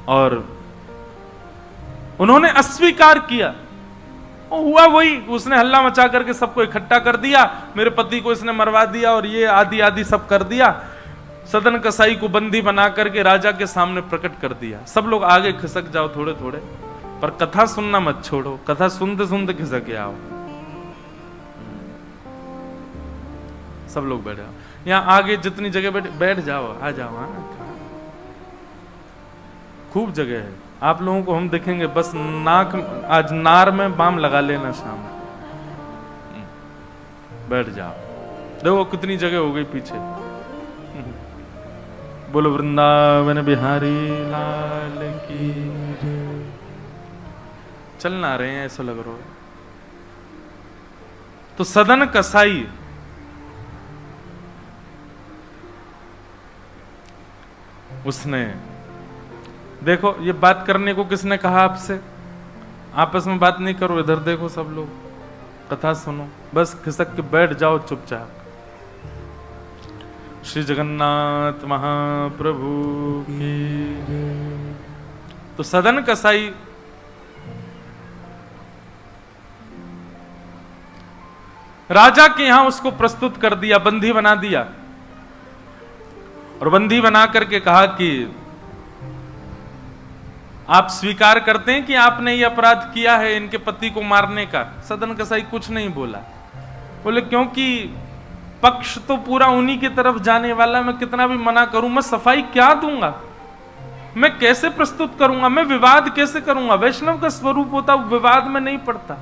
और उन्होंने अस्वीकार किया। और हुआ वही, उसने हल्ला मचा करके सबको इकट्ठा कर दिया, मेरे पति को इसने मरवा दिया और ये आदि आदि सब कर दिया। सदन कसाई को बंदी बना करके राजा के सामने प्रकट कर दिया। सब लोग आगे खिसक जाओ थोड़े थोड़े, पर कथा सुनना मत छोड़ो, कथा सुनते सुनते खिसक आओ। सब लोग बैठ जाओ, यहाँ आगे जितनी जगह बैठ जाओ, आ जाओ। हाँ, खूब जगह है, आप लोगों को हम देखेंगे, बस नाक आज नार में बाम लगा लेना शाम। बैठ जाओ, देखो कितनी जगह हो गई पीछे। बोलो वृंदावन बिहारी लाल की। चलना रहे हैं ऐसा लग रहा है। तो सदन कसाई उसने, देखो ये बात करने को किसने कहा आपसे, आपस में बात नहीं करो, इधर देखो सब लोग, कथा सुनो, बस खिसक के बैठ जाओ चुपचाप। श्री जगन्नाथ महाप्रभु की। तो सदन कसाई राजा के यहां उसको प्रस्तुत कर दिया, बंदी बना दिया, और बंदी बना करके कहा कि आप स्वीकार करते हैं कि आपने ये अपराध किया है इनके पति को मारने का। सदन कसाई कुछ नहीं बोला। बोले क्योंकि पक्ष तो पूरा उन्हीं की तरफ जाने वाला, मैं कितना भी मना करूं, मैं सफाई क्या दूंगा, मैं कैसे प्रस्तुत करूंगा, मैं विवाद कैसे करूंगा। वैष्णव का स्वरूप होता विवाद में नहीं पड़ता।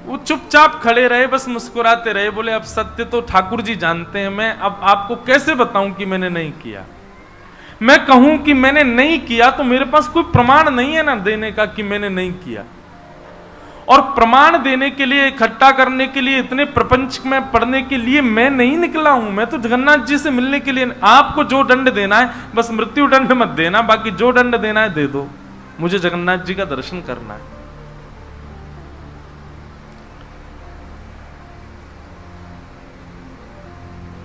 वो चुपचाप खड़े रहे, बस मुस्कुराते रहे। बोले अब सत्य तो ठाकुर जी जानते हैं, मैं अब आपको कैसे बताऊं कि मैंने नहीं किया। मैं कहूं कि मैंने नहीं किया तो मेरे पास कोई प्रमाण नहीं है ना देने का कि मैंने नहीं किया। और प्रमाण देने के लिए, इकट्ठा करने के लिए, इतने प्रपंच में पढ़ने के लिए मैं नहीं निकला हूं। मैं तो जगन्नाथ जी से मिलने के लिए, आपको जो दंड देना है बस मृत्यु दंड मत देना, बाकी जो दंड देना है दे दो, मुझे जगन्नाथ जी का दर्शन करना है।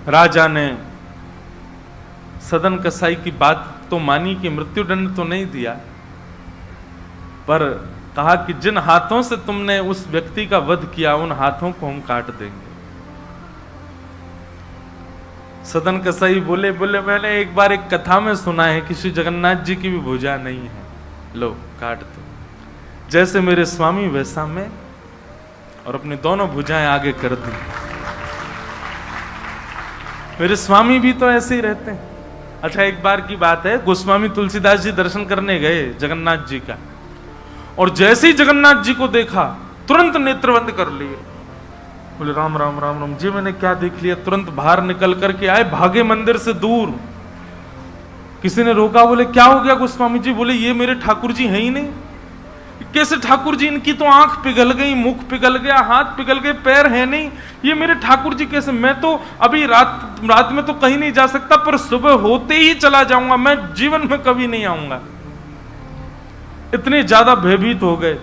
राजा ने सदन कसाई की बात तो मानी कि मृत्यु दंड तो नहीं दिया, पर कहा कि जिन हाथों से तुमने उस व्यक्ति का वध किया उन हाथों को हम काट देंगे। सदन कसाई बोले मैंने एक बार एक कथा में सुना है कि श्री जगन्नाथ जी की भी भुजा नहीं है, लो काट दो। जैसे मेरे स्वामी वैसा मैं, और अपनी दोनों भुजाएं आगे कर दी। मेरे स्वामी भी तो ऐसे ही रहते हैं। अच्छा, एक बार की बात है, गोस्वामी तुलसीदास जी दर्शन करने गए जगन्नाथ जी का, और जैसे ही जगन्नाथ जी को देखा तुरंत नेत्र बंद कर लिए। बोले राम राम राम राम जी, मैंने क्या देख लिया। तुरंत बाहर निकल करके आए, भागे मंदिर से दूर। किसी ने रोका, बोले क्या हो गया गोस्वामी जी। बोले ये मेरे ठाकुर जी हैं ही नहीं। कैसे ठाकुर जी, इनकी तो आंख पिघल गई, मुख पिघल गया, हाथ पिघल गए, पैर है नहीं, ये मेरे ठाकुर जी कैसे। मैं तो अभी रात में तो कहीं नहीं जा सकता, पर सुबह होते ही चला जाऊंगा, मैं जीवन में कभी नहीं आऊंगा। इतने ज्यादा भयभीत हो गए।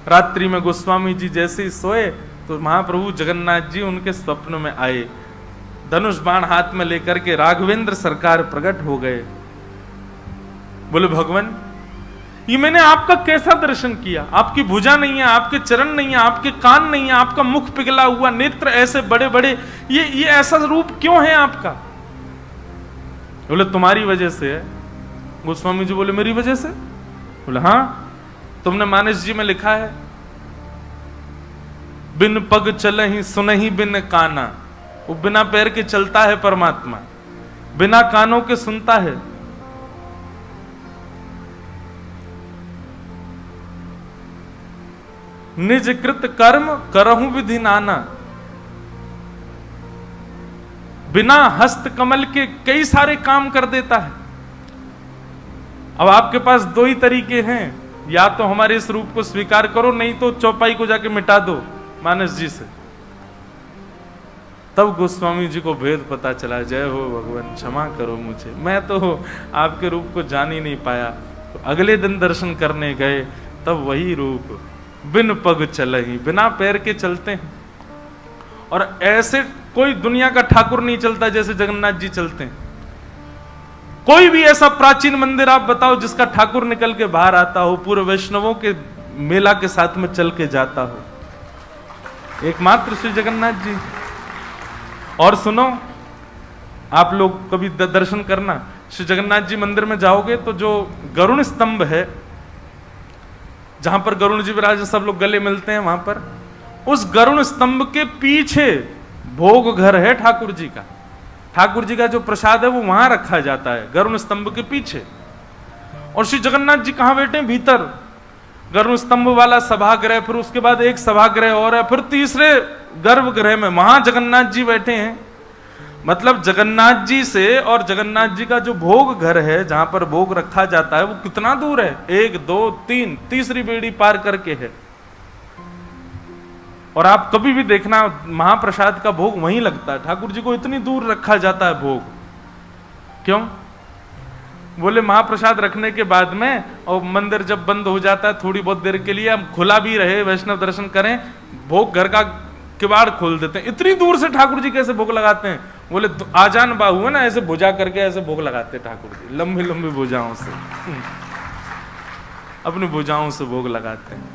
रात्रि में गोस्वामी जी जैसे ही सोए तो महाप्रभु जगन्नाथ जी उनके स्वप्न में आए, धनुष बाण हाथ में लेकर के राघवेंद्र सरकार प्रकट हो गए। बोले भगवान, ये मैंने आपका कैसा दर्शन किया। आपकी भुजा नहीं है, आपके चरण नहीं है, आपके कान नहीं है, आपका मुख पिघला हुआ, नेत्र ऐसे बड़े बड़े, ये ऐसा रूप क्यों है आपका। बोले तुम्हारी वजह से है। गोस्वामी जी बोले मेरी वजह से। बोले हाँ, तुमने मानस जी में लिखा है, बिन पग चलहि सुनहि बिन काना। वो बिना पैर के चलता है परमात्मा, बिना कानों के सुनता है। निज कृत कर्म करहु विधि नाना। बिना हस्त कमल के कई सारे काम कर देता है। अब आपके पास दो ही तरीके हैं, या तो हमारे इस रूप को स्वीकार करो, नहीं तो चौपाई को जाके मिटा दो मानस जी से। तब गोस्वामी जी को भेद पता चला, जय हो भगवान, क्षमा करो मुझे, मैं तो आपके रूप को जान ही नहीं पाया। तो अगले दिन दर्शन करने गए, तब वही रूप, बिन पग चलहि, बिना पैर के चलते हैं। और ऐसे कोई दुनिया का ठाकुर नहीं चलता जैसे जगन्नाथ जी चलते हैं। कोई भी ऐसा प्राचीन मंदिर आप बताओ जिसका ठाकुर निकल के बाहर आता हो, पूरे वैष्णवों के मेला के साथ में चल के जाता हो, एकमात्र श्री जगन्नाथ जी। और सुनो, आप लोग कभी दर्शन करना, श्री जगन्नाथ जी मंदिर में जाओगे तो जो गरुण स्तंभ है, जहां पर गरुण जी विराज सब लोग गले मिलते हैं, वहां पर उस गरुण स्तंभ के पीछे भोग घर है ठाकुर जी का। ठाकुर जी का जो प्रसाद है वो वहां रखा जाता है, गरुण स्तंभ के पीछे। और श्री जगन्नाथ जी कहां बैठे हैं? भीतर गरुण स्तंभ वाला सभागृह, फिर उसके बाद एक सभागृह और है, फिर तीसरे गर्भगृह में वहां जगन्नाथ जी बैठे हैं। मतलब जगन्नाथ जी से और जगन्नाथ जी का जो भोग घर है, जहां पर भोग रखा जाता है, वो कितना दूर है? 1 2 3 तीसरी बेड़ी पार करके है। और आप कभी भी देखना, महाप्रसाद का भोग वहीं लगता है। ठाकुर जी को इतनी दूर रखा जाता है भोग, क्यों? बोले महाप्रसाद रखने के बाद में, और मंदिर जब बंद हो जाता है थोड़ी बहुत देर के लिए, हम खुला भी रहे, वैष्णव दर्शन करें, भोग घर का किवाड़ खोल देते हैं। इतनी दूर से ठाकुर जी कैसे भोग लगाते हैं? बोले आजान बाहु है ना, ऐसे भुजा करके ऐसे भोग लगाते ठाकुर जी, लंबी लंबी भुजाओं से, अपनी भुजाओं से भोग लगाते हैं।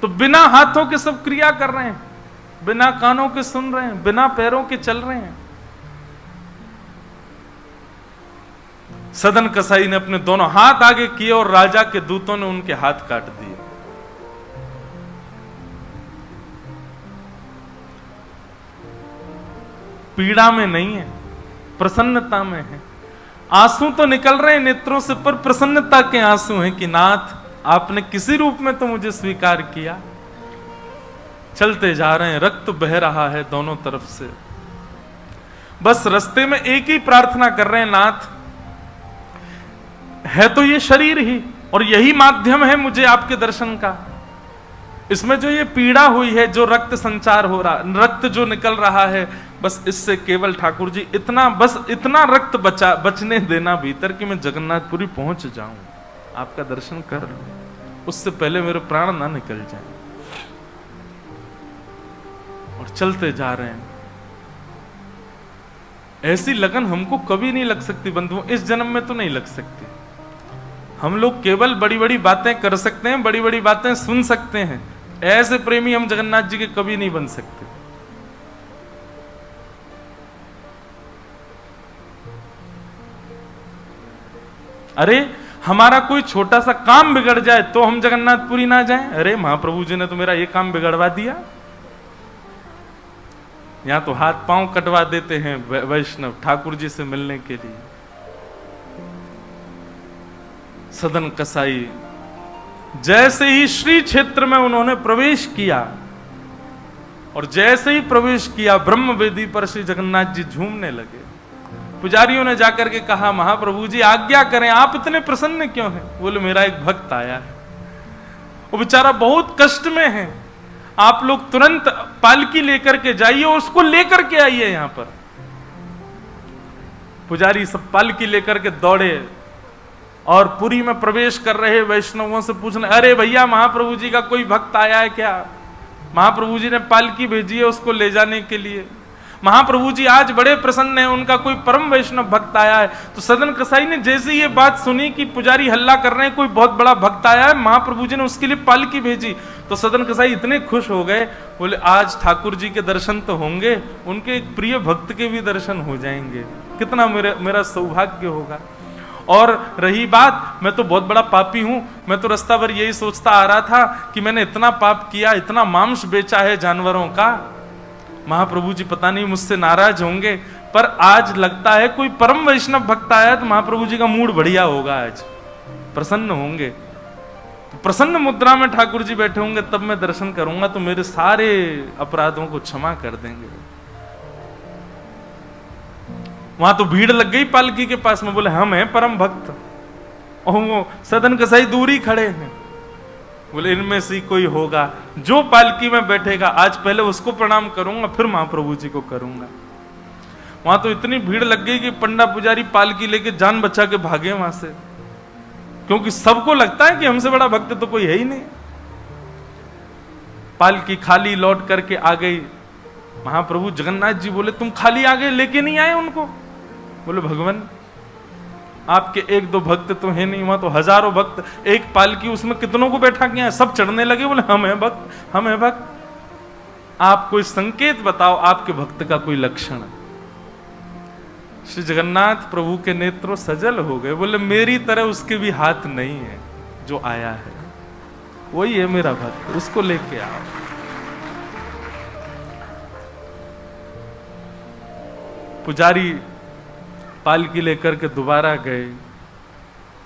तो बिना हाथों के सब क्रिया कर रहे हैं, बिना कानों के सुन रहे हैं, बिना पैरों के चल रहे हैं। सदन कसाई ने अपने दोनों हाथ आगे किए और राजा के दूतों ने उनके हाथ काट दिए। पीड़ा में नहीं है, प्रसन्नता में है। आंसू तो निकल रहे हैं नेत्रों से, पर प्रसन्नता के आंसू हैं कि नाथ, आपने किसी रूप में तो मुझे स्वीकार किया। चलते जा रहे हैं, रक्त बह रहा है दोनों तरफ से। बस रास्ते में एक ही प्रार्थना कर रहे हैं, नाथ, है तो ये शरीर ही, और यही माध्यम है मुझे आपके दर्शन का। इसमें जो ये पीड़ा हुई है, जो रक्त संचार हो रहा, रक्त जो निकल रहा है, बस इससे केवल ठाकुर जी इतना, बस इतना रक्त बचने देना भीतर कि मैं जगन्नाथपुरी पहुंच जाऊं, आपका दर्शन कर लूं, उससे पहले मेरे प्राण ना निकल जाए। और चलते जा रहे हैं। ऐसी लगन हमको कभी नहीं लग सकती बंधुओं, इस जन्म में तो नहीं लग सकती। हम लोग केवल बड़ी बड़ी बातें कर सकते हैं, बड़ी बड़ी बातें सुन सकते हैं, ऐसे प्रेमी हम जगन्नाथ जी के कभी नहीं बन सकते। अरे हमारा कोई छोटा सा काम बिगड़ जाए तो हम जगन्नाथपुरी ना जाएं? अरे महाप्रभु जी ने तो मेरा ये काम बिगड़वा दिया। यहां तो हाथ पांव कटवा देते हैं वैष्णव ठाकुर जी से मिलने के लिए। सदन कसाई जैसे ही श्री क्षेत्र में उन्होंने प्रवेश किया, और जैसे ही प्रवेश किया, ब्रह्म वेदी पर श्री जगन्नाथ जी झूमने लगे। पुजारियों ने जाकर के कहा, महाप्रभु जी आज्ञा करें, आप इतने प्रसन्न क्यों हैं? बोले मेरा एक भक्त आया है, वो बेचारा बहुत कष्ट में है, आप लोग तुरंत पालकी लेकर के जाइए, उसको लेकर के आइए यहां पर। पुजारी सब पालकी लेकर के दौड़े और पुरी में प्रवेश कर रहे वैष्णवों से पूछने, अरे भैया महाप्रभु जी का कोई भक्त आया है क्या? महाप्रभु जी ने पालकी भेजी है उसको ले जाने के लिए। महाप्रभु जी आज बड़े प्रसन्न हैं, उनका कोई परम वैष्णव भक्त आया है। तो सदन कसाई ने जैसे ये बात सुनी कि पुजारी हल्ला कर रहे हैं, कोई बहुत बड़ा भक्त आया है, महाप्रभु जी ने उसके लिए पालकी भेजी, तो सदन कसाई इतने खुश हो गए, बोले आज ठाकुर जी के दर्शन तो होंगे, उनके एक प्रिय भक्त के भी दर्शन हो जाएंगे, कितना मेरा सौभाग्य होगा। और रही बात, मैं तो बहुत बड़ा पापी हूं, मैं तो रास्ता भर यही सोचता आ रहा था कि मैंने इतना पाप किया, इतना मांस बेचा है जानवरों का, महाप्रभु जी पता नहीं मुझसे नाराज होंगे, पर आज लगता है कोई परम वैष्णव भक्त आया तो महाप्रभु जी का मूड बढ़िया होगा, आज प्रसन्न होंगे। तो प्रसन्न मुद्रा में ठाकुर जी बैठे होंगे, तब मैं दर्शन करूंगा तो मेरे सारे अपराधों को क्षमा कर देंगे। वहां तो भीड़ लग गई पालकी के पास में, बोले हम हैं परम भक्त, और वो सदन कसाई दूर ही खड़े हैं। बोले इनमें से कोई होगा जो पालकी में बैठेगा, आज पहले उसको प्रणाम करूंगा फिर महाप्रभु जी को करूंगा। वहां तो इतनी भीड़ लग गई कि पंडा पुजारी पालकी लेके जान बचा के भागे वहां से, क्योंकि सबको लगता है कि हमसे बड़ा भक्त तो कोई है ही नहीं। पालकी खाली लौट करके आ गई। महाप्रभु जगन्नाथ जी बोले तुम खाली आ गए, लेके नहीं आए उनको? बोले भगवान आपके एक दो भक्त तो है नहीं, वहां तो हजारों भक्त, एक पालकी उसमें कितनों को बैठा किया, सब चढ़ने लगे। बोले हम हैं भक्त, हम हैं भक्त। आप कोई संकेत बताओ, आपके भक्त का कोई लक्षण। श्री जगन्नाथ प्रभु के नेत्रों सजल हो गए। बोले मेरी तरह उसके भी हाथ नहीं है, जो आया है वही है मेरा भक्त, उसको लेके आओ। पुजारी पालकी लेकर के दोबारा गए,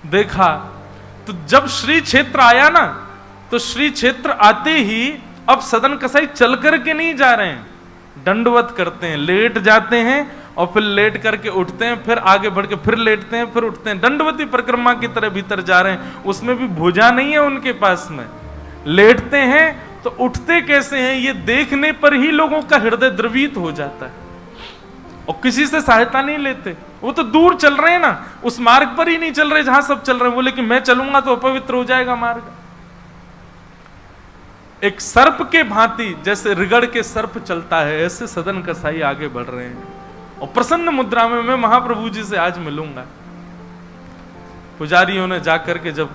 देखा तो जब श्री क्षेत्र आया ना, तो श्री क्षेत्र आते ही अब सदन कसाई चल करके नहीं जा रहे हैं, दंडवत करते हैं, लेट जाते हैं और फिर लेट करके उठते हैं, फिर आगे बढ़ के फिर लेटते हैं, फिर उठते हैं, दंडवती परिक्रमा की तरह भीतर जा रहे हैं। उसमें भी भुजा नहीं है उनके पास में। लेटते हैं तो उठते कैसे हैं, ये देखने पर ही लोगों का हृदय द्रवित हो जाता है, और किसी से सहायता नहीं लेते। वो तो दूर चल रहे हैं ना, उस मार्ग पर ही नहीं चल रहे जहां सब चल रहे हैं। बोले कि मैं चलूंगा तो अपवित्र हो जाएगा मार्ग। एक सर्प के भांति जैसे रिगड़ के सर्प चलता है, ऐसे सदन कसाई आगे बढ़ रहे हैं, और प्रसन्न मुद्रा में मैं महाप्रभु जी से आज मिलूंगा। पुजारियों ने जाकर के जब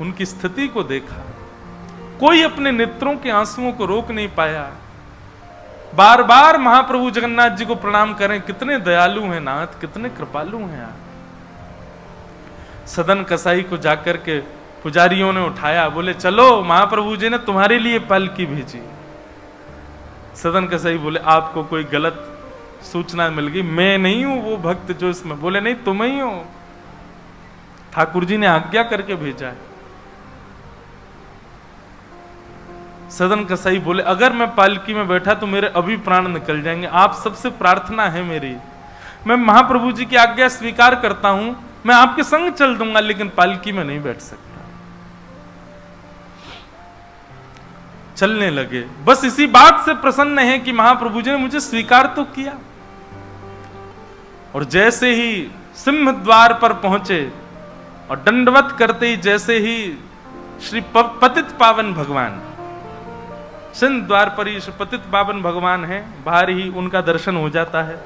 उनकी स्थिति को देखा, कोई अपने नेत्रों के आंसुओं को रोक नहीं पाया। बार बार महाप्रभु जगन्नाथ जी को प्रणाम करें, कितने दयालु हैं नाथ, कितने कृपालु हैं आप। सदन कसाई को जाकर के पुजारियों ने उठाया, बोले चलो महाप्रभु जी ने तुम्हारे लिए पालकी भेजी। सदन कसाई बोले आपको कोई गलत सूचना मिल गई, मैं नहीं हूं वो भक्त जो इसमें। बोले नहीं तुम ही हो, ठाकुर जी ने आज्ञा करके भेजा है। सदन कसाई बोले अगर मैं पालकी में बैठा तो मेरे अभी प्राण निकल जाएंगे, आप सबसे प्रार्थना है मेरी, मैं महाप्रभु जी की आज्ञा स्वीकार करता हूं, मैं आपके संग चल दूंगा, लेकिन पालकी में नहीं बैठ सकता। चलने लगे, बस इसी बात से प्रसन्न है कि महाप्रभु जी ने मुझे स्वीकार तो किया। और जैसे ही सिंह द्वार पर पहुंचे और दंडवत करते ही जैसे ही श्री पतित पावन भगवान, सिंह द्वार पर ही श्री पतित पावन भगवान है, बाहर ही उनका दर्शन हो जाता है।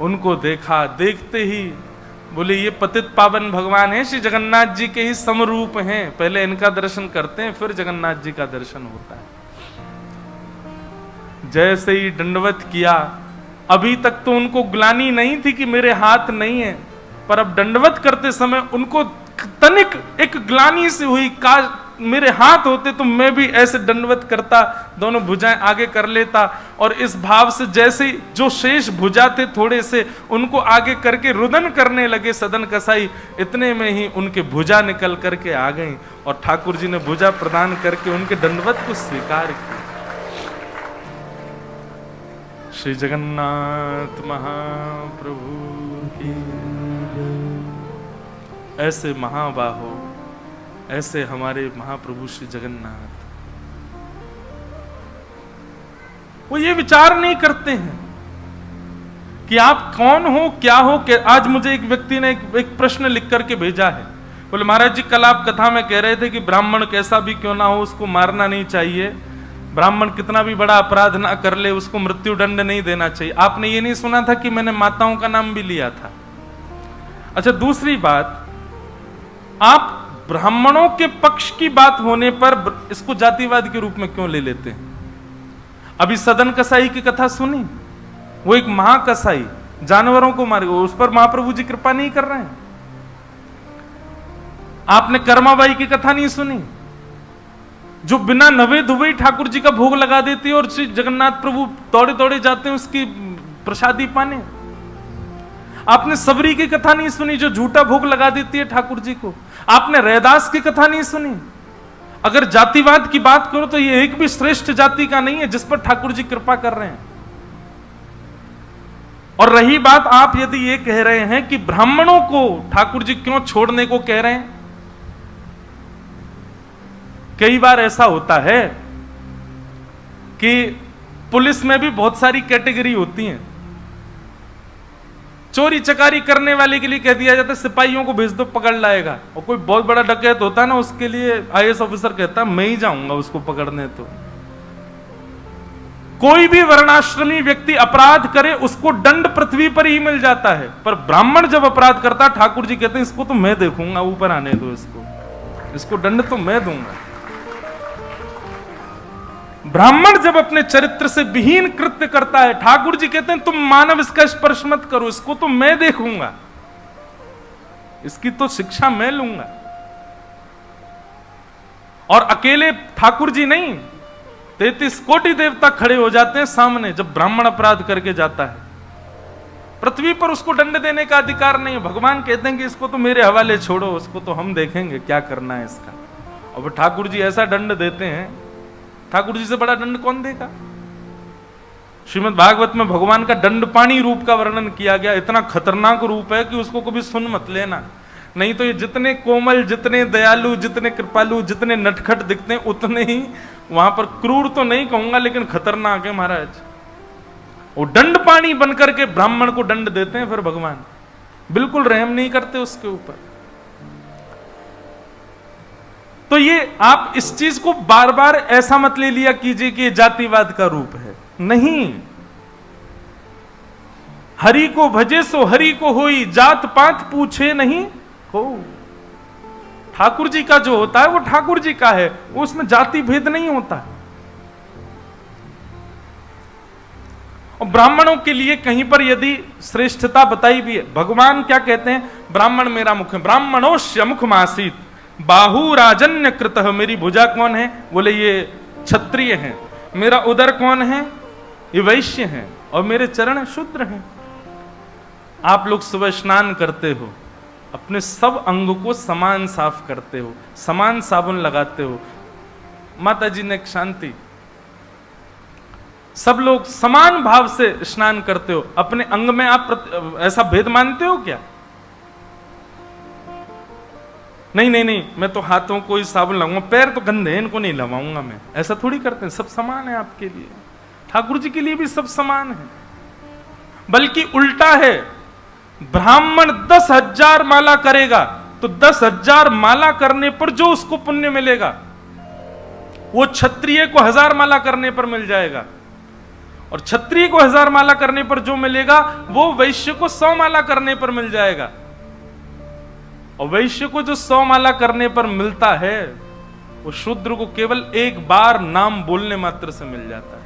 उनको देखा, देखते ही बोले ये पतित पावन भगवान है, श्री जगन्नाथ जी के ही समरूप हैं, पहले इनका दर्शन करते हैं फिर जगन्नाथ जी का दर्शन होता है। जैसे ही दंडवत किया, अभी तक तो उनको ग्लानि नहीं थी कि मेरे हाथ नहीं है, पर अब दंडवत करते समय उनको तनिक एक ग्लानि से हुई, काश मेरे हाथ होते तो मैं भी ऐसे दंडवत करता, दोनों भुजाएं आगे कर लेता। और इस भाव से जैसे जो शेष भुजा थे थोड़े से उनको आगे करके रुदन करने लगे सदन कसाई, इतने में ही उनके भुजा निकल करके आ गई और ठाकुर जी ने भुजा प्रदान करके उनके दंडवत को स्वीकार किया। श्री जगन्नाथ महाप्रभु की। ऐसे महाबाहो, ऐसे हमारे महाप्रभु श्री जगन्नाथ, वो ये विचार नहीं करते हैं कि आप कौन हो क्या हो। आज मुझे एक व्यक्ति ने एक प्रश्न लिख करके भेजा है, बोले महाराज जी कल आप कथा में कह रहे थे कि ब्राह्मण कैसा भी क्यों ना हो उसको मारना नहीं चाहिए, ब्राह्मण कितना भी बड़ा अपराध ना कर ले उसको मृत्यु दंड नहीं देना चाहिए। आपने ये नहीं सुना था कि मैंने माताओं का नाम भी लिया था। अच्छा, दूसरी बात, आप ब्राह्मणों के पक्ष की बात होने पर इसको जातिवाद के रूप में क्यों ले लेते हैं? अभी सदन कसाई की कथा सुनी, वो एक महाकसाई जानवरों को मारे, उस पर महाप्रभु जी कृपा नहीं कर रहे हैं। आपने कर्माबाई की कथा नहीं सुनी, जो बिना नवे धुबे ठाकुर जी का भोग लगा देती है और श्री जगन्नाथ प्रभु दौड़े दौड़े जाते हैं उसकी प्रसादी पाने। आपने सबरी की कथा नहीं सुनी, जो झूठा भोग लगा देती है ठाकुर जी को। आपने रैदास की कथा नहीं सुनी। अगर जातिवाद की बात करो तो ये एक भी श्रेष्ठ जाति का नहीं है जिस पर ठाकुर जी कृपा कर रहे हैं। और रही बात, आप यदि ये कह रहे हैं कि ब्राह्मणों को ठाकुर जी क्यों छोड़ने को कह रहे हैं, कई बार ऐसा होता है कि पुलिस में भी बहुत सारी कैटेगरी होती हैं। चोरी चकारी करने वाले के लिए कह दिया जाता है सिपाहियों को भेज दो, पकड़ लाएगा। और कोई बहुत बड़ा डकैत होता है ना, उसके लिए आईएएस ऑफिसर कहता है मैं ही जाऊंगा उसको पकड़ने। तो कोई भी वर्णाश्रमी व्यक्ति अपराध करे उसको दंड पृथ्वी पर ही मिल जाता है, पर ब्राह्मण जब अपराध करता ठाकुर जी कहते हैं इसको तो मैं देखूंगा, ऊपर आने दो इसको दंड तो मैं दूंगा। ब्राह्मण जब अपने चरित्र से विहीन कृत्य करता है, ठाकुर जी कहते हैं तुम मानव इसका स्पर्श मत करो, इसको तो मैं देखूंगा, इसकी तो शिक्षा मैं लूंगा। और अकेले ठाकुर जी नहीं, 33 कोटि देवता खड़े हो जाते हैं सामने जब ब्राह्मण अपराध करके जाता है। पृथ्वी पर उसको दंड देने का अधिकार नहीं है। भगवान कहते हैं कि इसको तो मेरे हवाले छोड़ो, उसको तो हम देखेंगे क्या करना है इसका। और ठाकुर जी ऐसा दंड देते हैं, ठाकुर जी से बड़ा दंड कौन देगा। श्रीमद् भागवत में भगवान का दंडपाणी रूप का वर्णन किया गया। इतना खतरनाक रूप है कि उसको कभी सुन मत लेना, नहीं तो ये जितने कोमल, जितने दयालु, जितने कृपालु, जितने नटखट दिखते हैं उतने ही वहां पर क्रूर तो नहीं कहूंगा लेकिन खतरनाक है महाराज। वो दंडपाणी बनकर के ब्राह्मण को दंड देते हैं, फिर भगवान बिल्कुल रहम नहीं करते उसके ऊपर। तो ये आप इस चीज को बार बार ऐसा मत ले लिया कीजिए कि ये जातिवाद का रूप है, नहीं। हरि को भजे सो हरि को होई, जात पात पूछे नहीं हो। ठाकुर जी का जो होता है वो ठाकुर जी का है, वो उसमें जाति भेद नहीं होता। और ब्राह्मणों के लिए कहीं पर यदि श्रेष्ठता बताई भी है, भगवान क्या कहते हैं, ब्राह्मण मेरा मुख है, ब्राह्मणोश्य मुखमासीत बाहु राजन्य कृतः। मेरी भुजा कौन है, बोले ये क्षत्रिय हैं। मेरा उदर कौन है, ये वैश्य हैं। और मेरे चरण शूद्र हैं। आप लोग सुबह स्नान करते हो, अपने सब अंग को समान साफ करते हो, समान साबुन लगाते हो। माता जी ने एक शांति, सब लोग समान भाव से स्नान करते हो। अपने अंग में आप ऐसा भेद मानते हो क्या? नहीं नहीं नहीं, मैं तो हाथों को ही साबुन लगाऊंगा, पैर तो गंदे हैं इनको नहीं लगाऊंगा मैं, ऐसा थोड़ी करते हैं। सब समान है आपके लिए, ठाकुर जी के लिए भी सब समान है। बल्कि उल्टा है, ब्राह्मण 10,000 माला करेगा तो 10,000 माला करने पर जो उसको पुण्य मिलेगा वो क्षत्रिय को 1000 माला करने पर मिल जाएगा। और क्षत्रिय को 1000 माला करने पर जो मिलेगा वो वैश्य को 100 माला करने पर मिल जाएगा। और वैश्य को जो 100 माला करने पर मिलता है वो शूद्र को केवल एक बार नाम बोलने मात्र से मिल जाता है।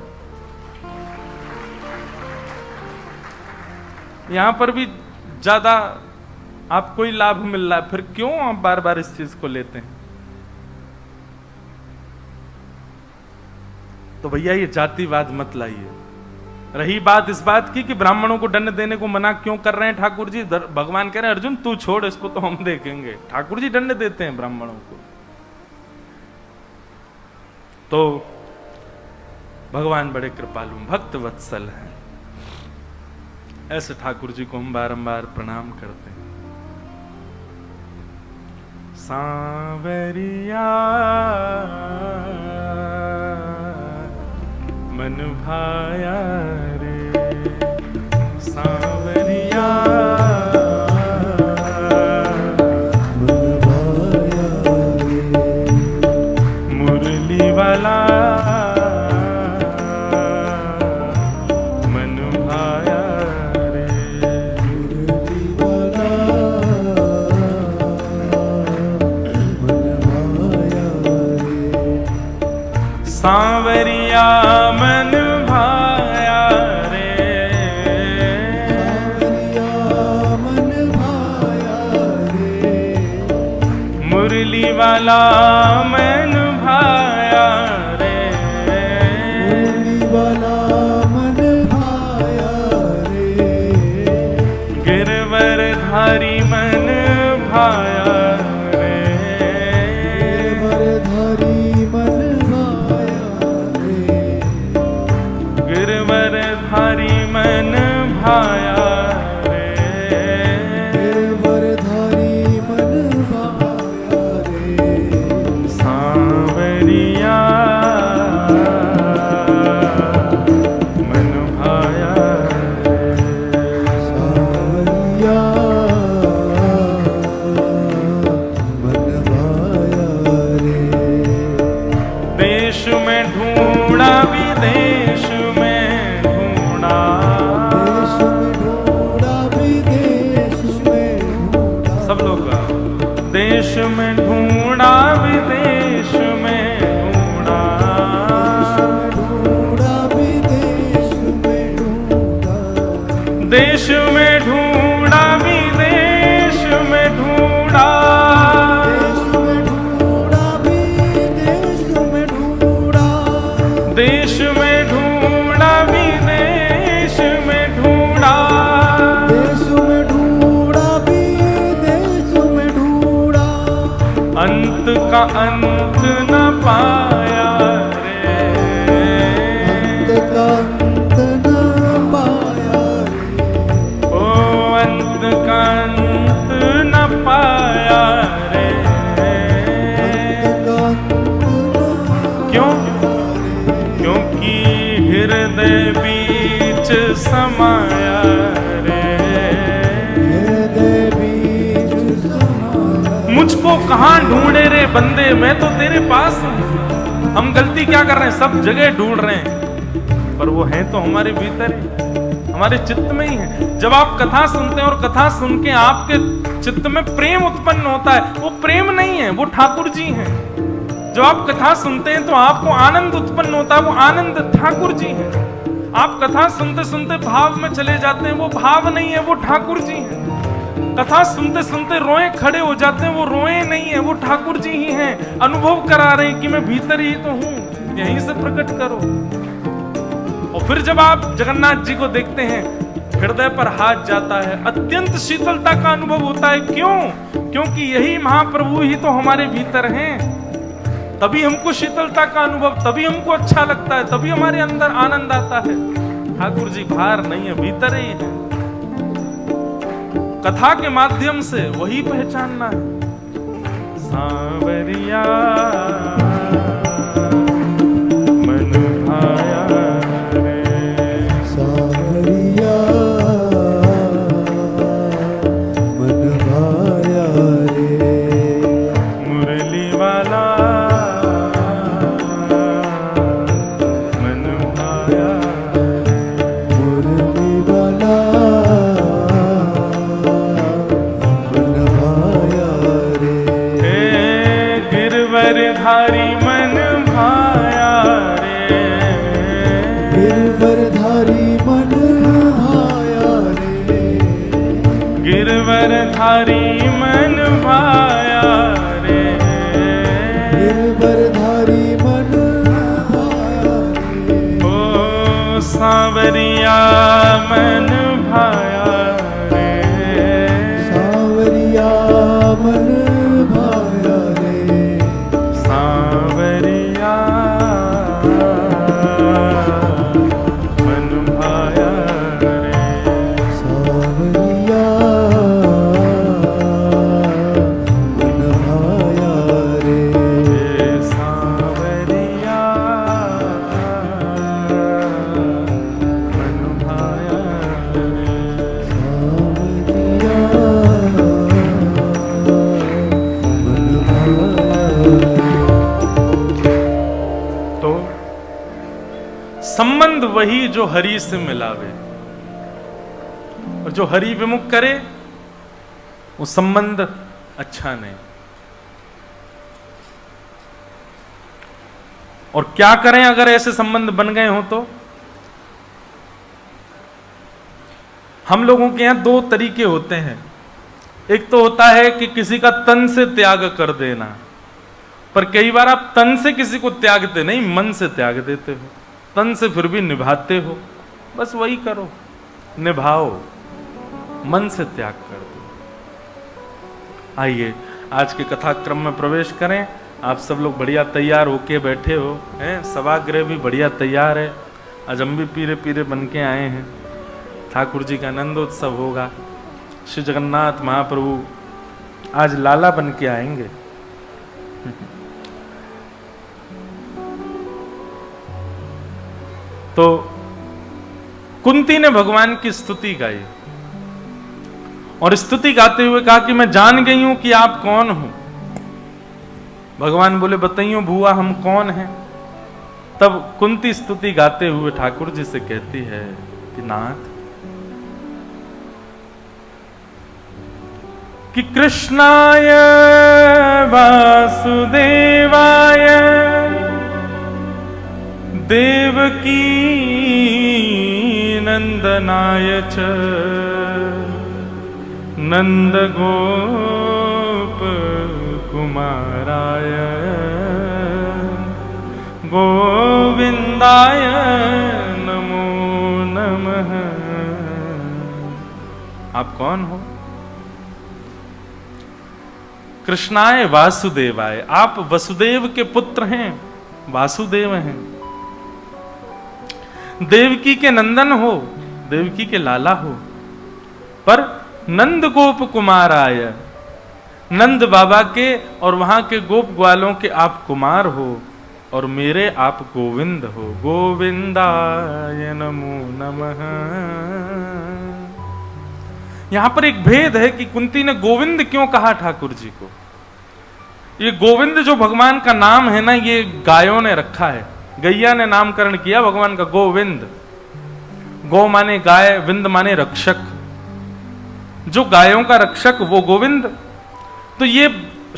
यहां पर भी ज्यादा आपको ही लाभ मिल रहा है, फिर क्यों आप बार बार इस चीज को लेते हैं? तो भैया ये जातिवाद मत लाइए। रही बात इस बात की कि ब्राह्मणों को दंड देने को मना क्यों कर रहे हैं ठाकुर जी, भगवान कह रहे हैं अर्जुन तू छोड़, इसको तो हम देखेंगे। ठाकुर जी दंड देते हैं ब्राह्मणों को। तो भगवान बड़े कृपालु भक्त वत्सल हैं, ऐसे ठाकुर जी को हम बारंबार प्रणाम करते हैं। सांवरिया मन भाया रे, सांवरिया मन भाया रे, मुरली वाला मन भाया रे, मुरली वाला मन भाया रे, सांवरिया मन भाया रे, सांवरिया मन भाया रे, मुरली वाला मन भाया रे, मुरली वाला मन भाया रे, गिरवरधारी मन भाया रे, गिरवरधारी मन भाया रे, गिरवरधारी मन भाया लोग गाओ। देश में ढूंढा विदेश में ढूंढा, विदेश में ढूंढा, देश में ढूंढा विदेश में ढूंढा, देश में ढूंढा विदेश में ढूंढा, देश में ढूंढा विदेश में ढूंढा, अंत का अंत न पाया रे, अंत का अंत न पाया रे, ओ अंत का अंत न पाया रे। अंत का अंत न क्यों? क्योंकि हृदय बीच समाया रे, हृदय बीच समाया। मुझको कहाँ ढूंढे रे बंदे, मैं तो तेरे पास हूँ। हम गलती क्या कर रहे हैं, सब जगह ढूंढ रहे हैं, पर वो है तो हमारे भीतर ही, हमारे चित्त में ही है। जब आप कथा सुनते हैं और कथा सुन के आपके चित्त में प्रेम उत्पन्न होता है, वो प्रेम नहीं है, वो ठाकुर जी हैं। जब आप कथा सुनते हैं तो आपको आनंद उत्पन्न होता है, वो आनंद ठाकुर जी हैं। आप कथा सुनते सुनते भाव में चले जाते हैं, वो भाव नहीं है, वो ठाकुर जी हैं। कथा सुनते सुनते रोए खड़े हो जाते हैं, वो रोए नहीं है, वो ठाकुर जी ही हैं। अनुभव करा रहे हैं कि मैं भीतर ही तो हूं, यहीं से प्रकट करो। और फिर जब आप जगन्नाथ जी को देखते हैं, हृदय पर हाथ जाता है, अत्यंत शीतलता का अनुभव होता है। क्यों? क्योंकि यही महाप्रभु ही तो हमारे भीतर हैं। तभी हमको शीतलता का अनुभव, तभी हमको अच्छा लगता है, तभी हमारे अंदर आनंद आता है। ठाकुर जी बाहर नहीं है, भीतर ही है। कथा के माध्यम से वही पहचानना है। सांवरिया मन भाया रे, सांवरिया मन भाया रे, मुरली वाला मन भाया रे, मुरली वाला मन भाया रे, हे गिरवरधारी मन भाया रे, गिरवरधारी मन भाया रे, गिरवरधारी मन भाया रे, गिरवरधारी मन भाया रे, ओ सांवरिया मन भाया रे, सांवरिया मन भाया रे, सांवरिया मन भाया रे, सांवरिया मन भाया रे, हे सांवरिया मन भाया रे। सांवरिया मन भाया रे। तो संबंध वही जो हरि से मिलावे, और जो हरि विमुख करे वो संबंध अच्छा नहीं। और क्या करें अगर ऐसे संबंध बन गए हो तो? हम लोगों के यहां दो तरीके होते हैं। एक तो होता है कि किसी का तन से त्याग कर देना, पर कई बार आप तन से किसी को त्यागते नहीं, मन से त्याग देते हो। तन से फिर भी निभाते हो, बस वही करो, निभाओ, मन से त्याग कर दो। आइए आज के कथा क्रम में प्रवेश करें। आप सब लोग बढ़िया तैयार होके बैठे हो हैं, सभागृह भी बढ़िया तैयार है। आज हम भी पीरे पीरे बन के आए हैं। ठाकुर जी का आनंदोत्सव होगा। श्री जगन्नाथ महाप्रभु आज लाला बन के आएंगे। तो कुंती ने भगवान की स्तुति गाई और स्तुति गाते हुए कहा कि मैं जान गई हूं कि आप कौन हो। भगवान बोले बताइयो भुआ हम कौन हैं। तब कुंती स्तुति गाते हुए ठाकुर जी से कहती है कि नाथ कि कृष्णाय वासुदेवाय देवकी नंदनाय च नंदगोप कुमाराय गोविंदाय नमो नमः। आप कौन हो? कृष्णाय वासुदेवाय, आप वसुदेव के पुत्र हैं, वासुदेव हैं। देवकी के नंदन हो, देवकी के लाला हो। पर नंद गोप कुमाराय, नंद बाबा के और वहां के गोप ग्वालों के आप कुमार हो और मेरे आप गोविंद हो। गोविंदाय नमो नमः। यहां पर एक भेद है कि कुंती ने गोविंद क्यों कहा ठाकुर जी को। ये गोविंद जो भगवान का नाम है ना, ये गायों ने रखा है, गैया ने नामकरण किया भगवान का गोविंद। गो माने गाय, विंद माने रक्षक, जो गायों का रक्षक वो गोविंद। तो ये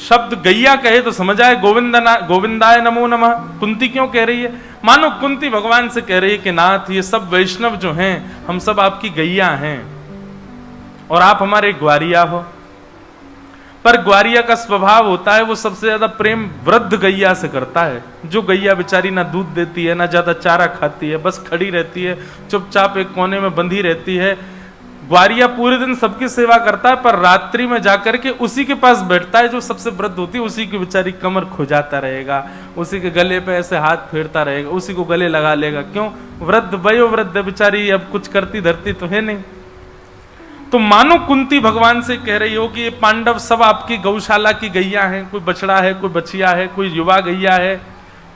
शब्द गैया कहे तो समझ आए गोविंदाय नमो नमः। कुंती क्यों कह रही है? मानो कुंती भगवान से कह रही है कि नाथ, ये सब वैष्णव जो हैं, हम सब आपकी गैया हैं और आप हमारे ग्वारिया हो। पर ग्वारिया का स्वभाव होता है वो सबसे ज्यादा प्रेम वृद्ध गैया से करता है। जो गैया बेचारी ना दूध देती है, ना ज्यादा चारा खाती है, बस खड़ी रहती है, चुपचाप एक कोने में बंधी रहती है। ग्वारिया पूरे दिन सबकी सेवा करता है, पर रात्रि में जाकर के उसी के पास बैठता है जो सबसे वृद्ध होती है। उसी की बेचारी कमर खुजाता रहेगा, उसी के गले पे ऐसे हाथ फेरता रहेगा, उसी को गले लगा लेगा। क्यों? वृद्ध वयोवृद्ध बेचारी, अब कुछ करती धरती तो है नहीं। तो मानो कुंती भगवान से कह रही हो कि ये पांडव सब आपकी गौशाला की गैया हैं, कोई बछड़ा है, कोई बछिया है, कोई युवा गैया है,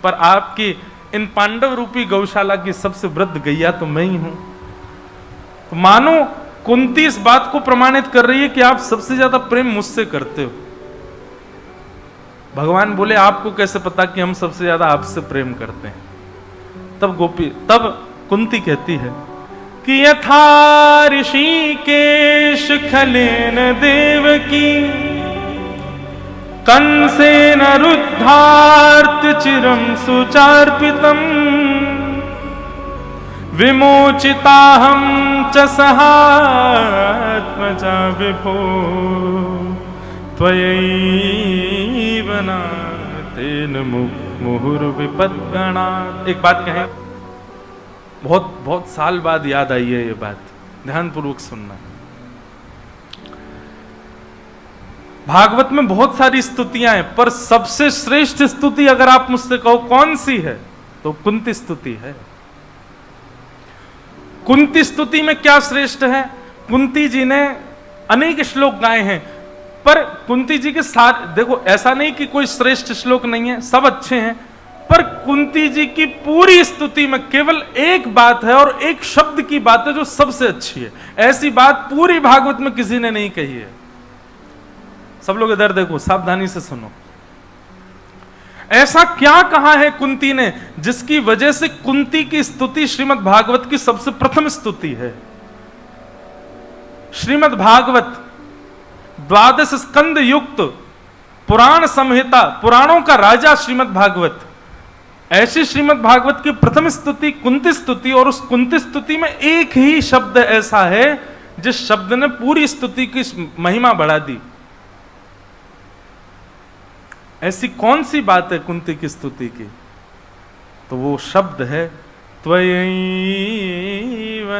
पर आपकी इन पांडव रूपी गौशाला की सबसे वृद्ध गैया तो मैं ही हूं। तो मानो कुंती इस बात को प्रमाणित कर रही है कि आप सबसे ज्यादा प्रेम मुझसे करते हो। भगवान बोले आपको कैसे पता कि हम सबसे ज्यादा आपसे प्रेम करते हैं? तब कुंती कहती है कि यथा ऋषिकेश खलेन देवकी कंसेन रुद्धार्त चिरं सुचार्पितम् विमोचिताहं च सहात्मजा विभो त्वयैव नातेन मुहुर्विपद्गणात्। एक बात कहें, बहुत साल बाद याद आई है ये बात, ध्यानपूर्वक सुनना। भागवत में बहुत सारी स्तुतियां हैं, पर सबसे श्रेष्ठ स्तुति अगर आप मुझसे कहो कौन सी है, तो कुंती स्तुति है। कुंती स्तुति में क्या श्रेष्ठ है? कुंती जी ने अनेक श्लोक गाए हैं, पर कुंती जी के साथ देखो, ऐसा नहीं कि कोई श्रेष्ठ श्लोक नहीं है, सब अच्छे हैं, पर कुंती जी की पूरी स्तुति में केवल एक बात है और एक शब्द की बात है जो सबसे अच्छी है। ऐसी बात पूरी भागवत में किसी ने नहीं कही है। सब लोग इधर देखो, सावधानी से सुनो। ऐसा क्या कहा है कुंती ने जिसकी वजह से कुंती की स्तुति श्रीमद् भागवत की सबसे प्रथम स्तुति है? श्रीमद् भागवत 12 स्कंद युक्त पुराण संहिता, पुराणों का राजा श्रीमद् भागवत, ऐसी श्रीमद् भागवत की प्रथम स्तुति कुंती स्तुति, और उस कुंती स्तुति में एक ही शब्द ऐसा है जिस शब्द ने पूरी स्तुति की महिमा बढ़ा दी। ऐसी कौन सी बात है कुंती की स्तुति की? तो वो शब्द है त्वयैव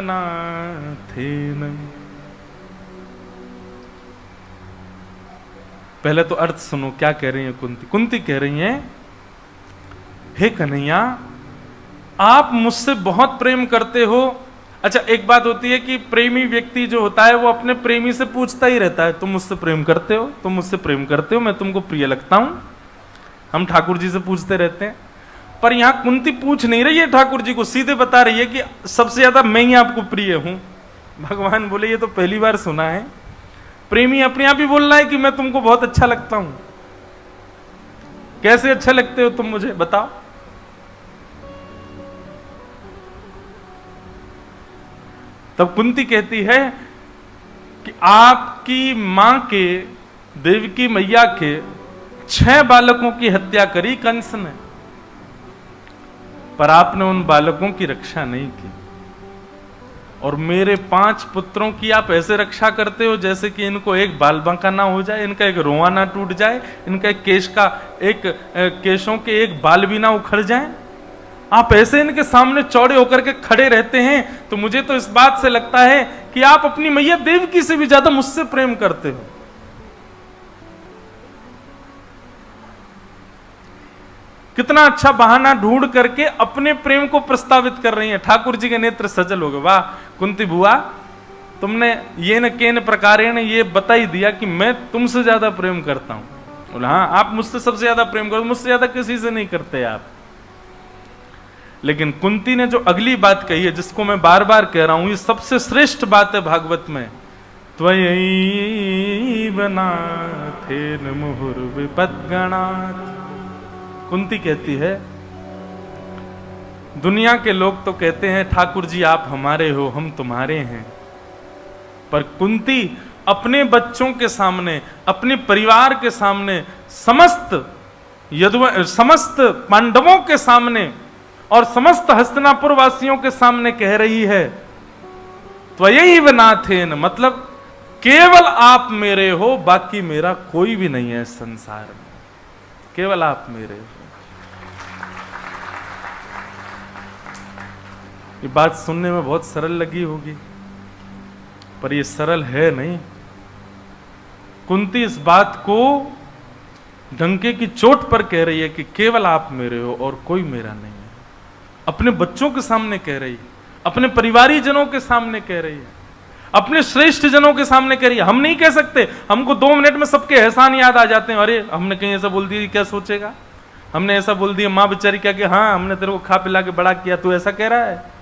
नाथेन। पहले तो अर्थ सुनो, क्या कह रही है कुंती? कुंती कह रही है, हे कन्हैया, आप मुझसे बहुत प्रेम करते हो। अच्छा, एक बात होती है कि प्रेमी व्यक्ति जो होता है वो अपने प्रेमी से पूछता ही रहता है, तुम मुझसे प्रेम करते हो, तुम मुझसे प्रेम करते हो, मैं तुमको प्रिय लगता हूं। हम ठाकुर जी से पूछते रहते हैं, पर यहां कुंती पूछ नहीं रही है ठाकुर जी को, सीधे बता रही है कि सबसे ज्यादा मैं ही आपको प्रिय हूं। भगवान बोले ये तो पहली बार सुना है, प्रेमी अपने आप ही बोल रहा है कि मैं तुमको बहुत अच्छा लगता हूं। कैसे अच्छा लगते हो तुम मुझे, बताओ। तब कुंती कहती है कि आपकी मां के देवकी मैया के 6 बालकों की हत्या करी कंस ने, पर आपने उन बालकों की रक्षा नहीं की। और मेरे 5 पुत्रों की आप ऐसे रक्षा करते हो जैसे कि इनको एक बाल बांका ना हो जाए, इनका एक रोआ ना टूट जाए, इनका केशों के एक बाल भी ना उखड़ जाए। आप ऐसे इनके सामने चौड़े होकर के खड़े रहते हैं। तो मुझे तो इस बात से लगता है कि आप अपनी मैया देवकी से भी ज्यादा मुझसे प्रेम करते हो। कितना अच्छा बहाना ढूंढ करके अपने प्रेम को प्रस्तावित कर रही हैं। ठाकुर जी के नेत्र सजल हो गए, वाह कुंती बुआ, तुमने ये न केन प्रकारेण ये बता ही दिया कि मैं तुमसे ज्यादा प्रेम करता हूं। बोला हाँ, आप मुझसे सबसे ज्यादा प्रेम करो, मुझसे ज्यादा किसी से नहीं करते आप। लेकिन कुंती ने जो अगली बात कही है, जिसको मैं बार बार कह रहा हूं, ये सबसे श्रेष्ठ बात है भागवत में। त्वयैव नाथेन मुहुर्विपद्गणात्। कुंती कहती है, दुनिया के लोग तो कहते हैं ठाकुर जी आप हमारे हो, हम तुम्हारे हैं, पर कुंती अपने बच्चों के सामने, अपने परिवार के सामने, समस्त पांडवों के सामने और समस्त हस्तिनापुर वासियों के सामने कह रही है त्वयैव नाथेन, मतलब केवल आप मेरे हो, बाकी मेरा कोई भी नहीं है इस संसार में, केवल आप मेरे हो। ये बात सुनने में बहुत सरल लगी होगी, पर ये सरल है नहीं। कुंती इस बात को डंके की चोट पर कह रही है कि केवल आप मेरे हो और कोई मेरा नहीं है। अपने बच्चों के सामने कह रही है, अपने परिवारी जनों के सामने कह रही है, अपने श्रेष्ठ जनों के सामने कह रही है। हम नहीं कह सकते, हमको 2 मिनट में सबके एहसान याद आ जाते हैं। अरे हमने कहीं ऐसा बोल दिया, क्या सोचेगा, हमने ऐसा बोल दिया, माँ बेचारी क्या कि हाँ हमने तेरे को खा पिला के बड़ा किया, तू ऐसा कह रहा है।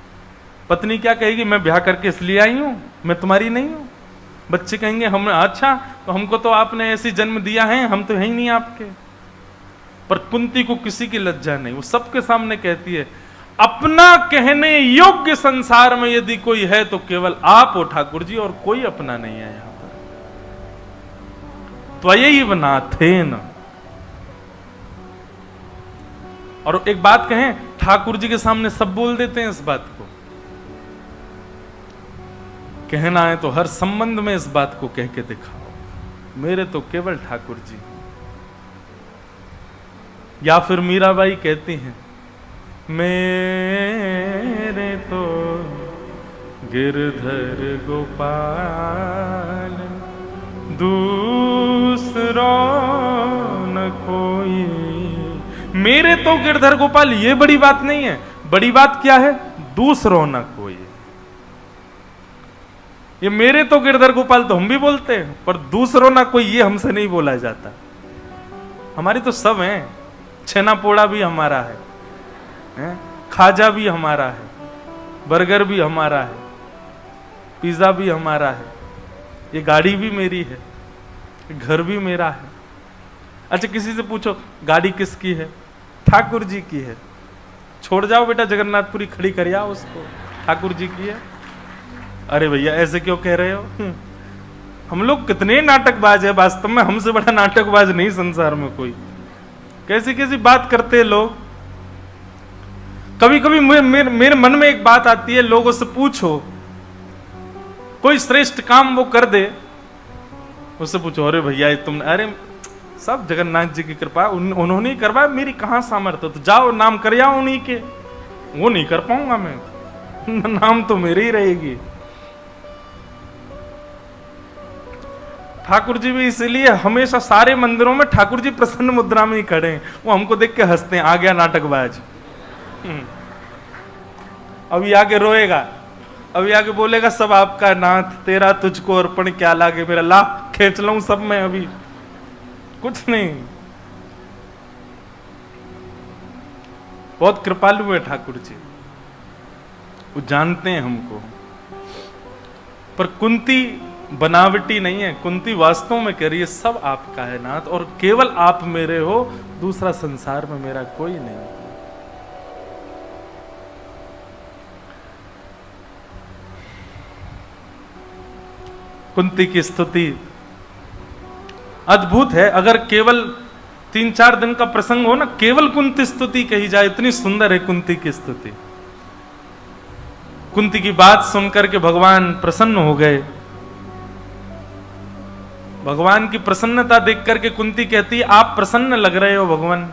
पत्नी क्या कहेगी, मैं ब्याह करके इसलिए आई हूं, मैं तुम्हारी नहीं हूं। बच्चे कहेंगे हम, अच्छा तो हमको तो आपने ऐसी जन्म दिया है, हम तो है ही नहीं आपके। पर कुंती को किसी की लज्जा नहीं, वो सबके सामने कहती है अपना कहने योग्य संसार में यदि कोई है तो केवल आप हो ठाकुर जी, और कोई अपना नहीं है यहां पर। त्वयैव नाथेन। और एक बात कहें, ठाकुर जी के सामने सब बोल देते हैं इस बात को, कहना है तो हर संबंध में इस बात को कह के दिखाओ, मेरे तो केवल ठाकुर जी। या फिर मीराबाई कहती हैं, मेरे तो गिरधर गोपाल दूसरो न कोई। मेरे तो गिरधर गोपाल, ये बड़ी बात नहीं है, बड़ी बात क्या है, दूसरो न कोई। ये मेरे तो गिरधर गोपाल तो हम भी बोलते हैं, पर दूसरों ना कोई ये हमसे नहीं बोला जाता। हमारी तो सब हैं, छेना पोड़ा भी हमारा है, खाजा भी हमारा है, बर्गर भी हमारा है, पिज्जा भी हमारा है, ये गाड़ी भी मेरी है, घर भी मेरा है। अच्छा किसी से पूछो गाड़ी किसकी है, ठाकुर जी की है। छोड़ जाओ बेटा जगन्नाथपुरी खड़ी कर आओ उसको, ठाकुर जी की है। अरे भैया ऐसे क्यों कह रहे हो, हम लोग कितने नाटकबाज है, वास्तव में हमसे बड़ा नाटकबाज नहीं संसार में कोई। कैसी कैसी बात करते हैं लोग। कभी कभी मेरे मन में एक बात आती है, लोगों से पूछो कोई श्रेष्ठ काम वो कर दे, उससे पूछो अरे भैया तुम, अरे सब जगन्नाथ जी की कृपा, उन्होंने ही करवाया, मेरी कहां सामर्थ्य, तो जाओ नाम कर आओ उन्हीं के। वो नहीं कर पाऊंगा मैं, नाम तो मेरी ही रहेगी। ठाकुर जी भी इसीलिए हमेशा सारे मंदिरों में ठाकुर जी प्रसन्न मुद्रा में ही खड़े हैं। वो हमको देख के हंसते हैं, आ गया नाटकबाज। अभी आके रोएगा, अभी आके बोलेगा सब आपका नाथ, तेरा तुझको अर्पण क्या लागे, मेरा लाभ खींच लूं सब में, अभी कुछ नहीं। बहुत कृपालु है ठाकुर जी, वो जानते हैं हमको। पर कुंती बनावटी नहीं है, कुंती वास्तव में कह रही है सब आपका है नाथ, और केवल आप मेरे हो, दूसरा संसार में मेरा कोई नहीं। कुंती की स्तुति अद्भुत है। अगर केवल 3-4 दिन का प्रसंग हो ना, केवल कुंती स्तुति कही जाए, इतनी सुंदर है कुंती की स्तुति। कुंती की बात सुनकर के भगवान प्रसन्न हो गए। भगवान की प्रसन्नता देख करके कुंती कहती, आप प्रसन्न लग रहे हो भगवान।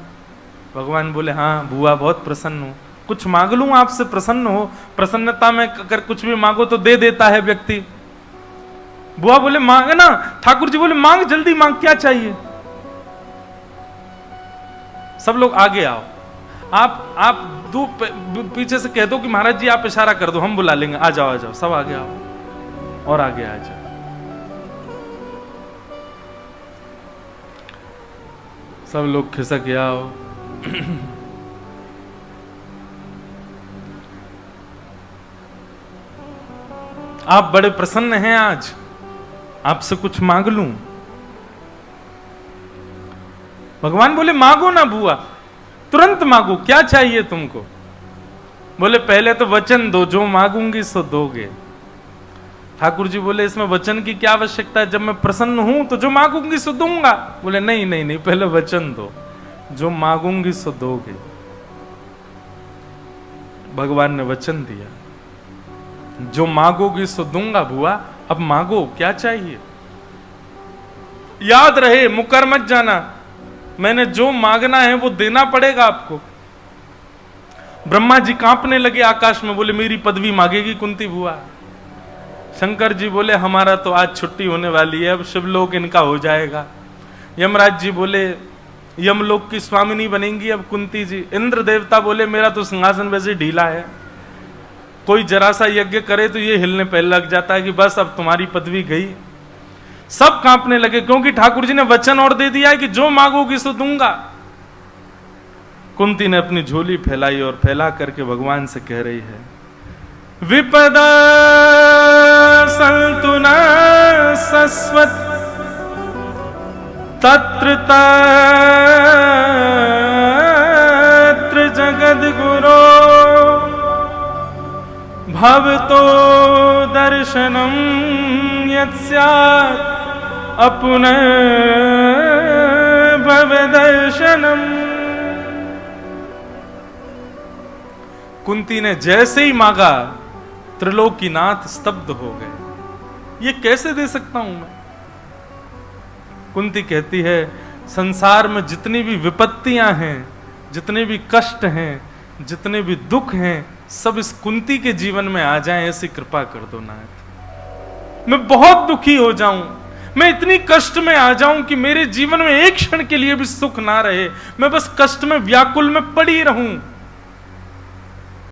भगवान बोले, हाँ बुआ बहुत प्रसन्न हूं, कुछ मांग लूं आपसे प्रसन्न हो। प्रसन्नता में अगर कुछ भी मांगो तो दे देता है व्यक्ति। बुआ बोले, मांग ना। ठाकुर जी बोले, मांग, जल्दी मांग, क्या चाहिए। सब लोग आगे आओ। आप दो पीछे से कह दो कि महाराज जी आप इशारा कर दो, हम बुला लेंगे। आ जाओ, आ जाओ, सब आगे आओ और आगे आ जाओ। सब लोग खिसक आओ। आप बड़े प्रसन्न हैं आज, आपसे कुछ मांग लूं। भगवान बोले, मांगो ना बुआ, तुरंत मांगो, क्या चाहिए तुमको। बोले, पहले तो वचन दो, जो मांगूंगी सो दोगे। ठाकुर जी बोले, इसमें वचन की क्या आवश्यकता है, जब मैं प्रसन्न हूं तो जो मांगूंगी सो दूंगा। बोले, नहीं नहीं नहीं, पहले वचन दो, जो मांगूंगी सो दोगे। भगवान ने वचन दिया, जो मांगोगी सो दूंगा बुआ, अब मांगो, क्या चाहिए। याद रहे, मुकर मत जाना, मैंने जो मांगना है वो देना पड़ेगा आपको। ब्रह्मा जी कांपने लगे आकाश में, बोले, मेरी पदवी मांगेगी कुंती बुआ। शंकर जी बोले, हमारा तो आज छुट्टी होने वाली है, अब शिवलोक इनका हो जाएगा। यमराज जी बोले, यमलोक की स्वामिनी बनेंगी अब कुंती जी। इंद्र देवता बोले, मेरा तो सिंहासन वैसे ढीला है, कोई जरा सा यज्ञ करे तो ये हिलने पे लग जाता है कि बस अब तुम्हारी पदवी गई। सब कांपने लगे, क्योंकि ठाकुर जी ने वचन और दे दिया है कि जो मांगोगी सो दूंगा। कुंती ने अपनी झोली फैलाई और फैला करके भगवान से कह रही है, विपदा संतु न सस्वत तत्र तत्र जगद्गुरो भवतो दर्शनम यत्स्यात् अपुनः भव दर्शनम। कुंती ने जैसे ही मांगा, त्रिलोकीनाथ स्तब्ध हो गए। ये कैसे दे सकता हूं मैं। कुंती कहती है, संसार में जितनी भी विपत्तियां हैं, जितने भी कष्ट हैं, जितने भी दुख हैं, सब इस कुंती के जीवन में आ जाएं, ऐसी कृपा कर दो नाथ। मैं बहुत दुखी हो जाऊं, मैं इतनी कष्ट में आ जाऊं कि मेरे जीवन में एक क्षण के लिए भी सुख ना रहे, मैं बस कष्ट में व्याकुल में पड़ी रहूं।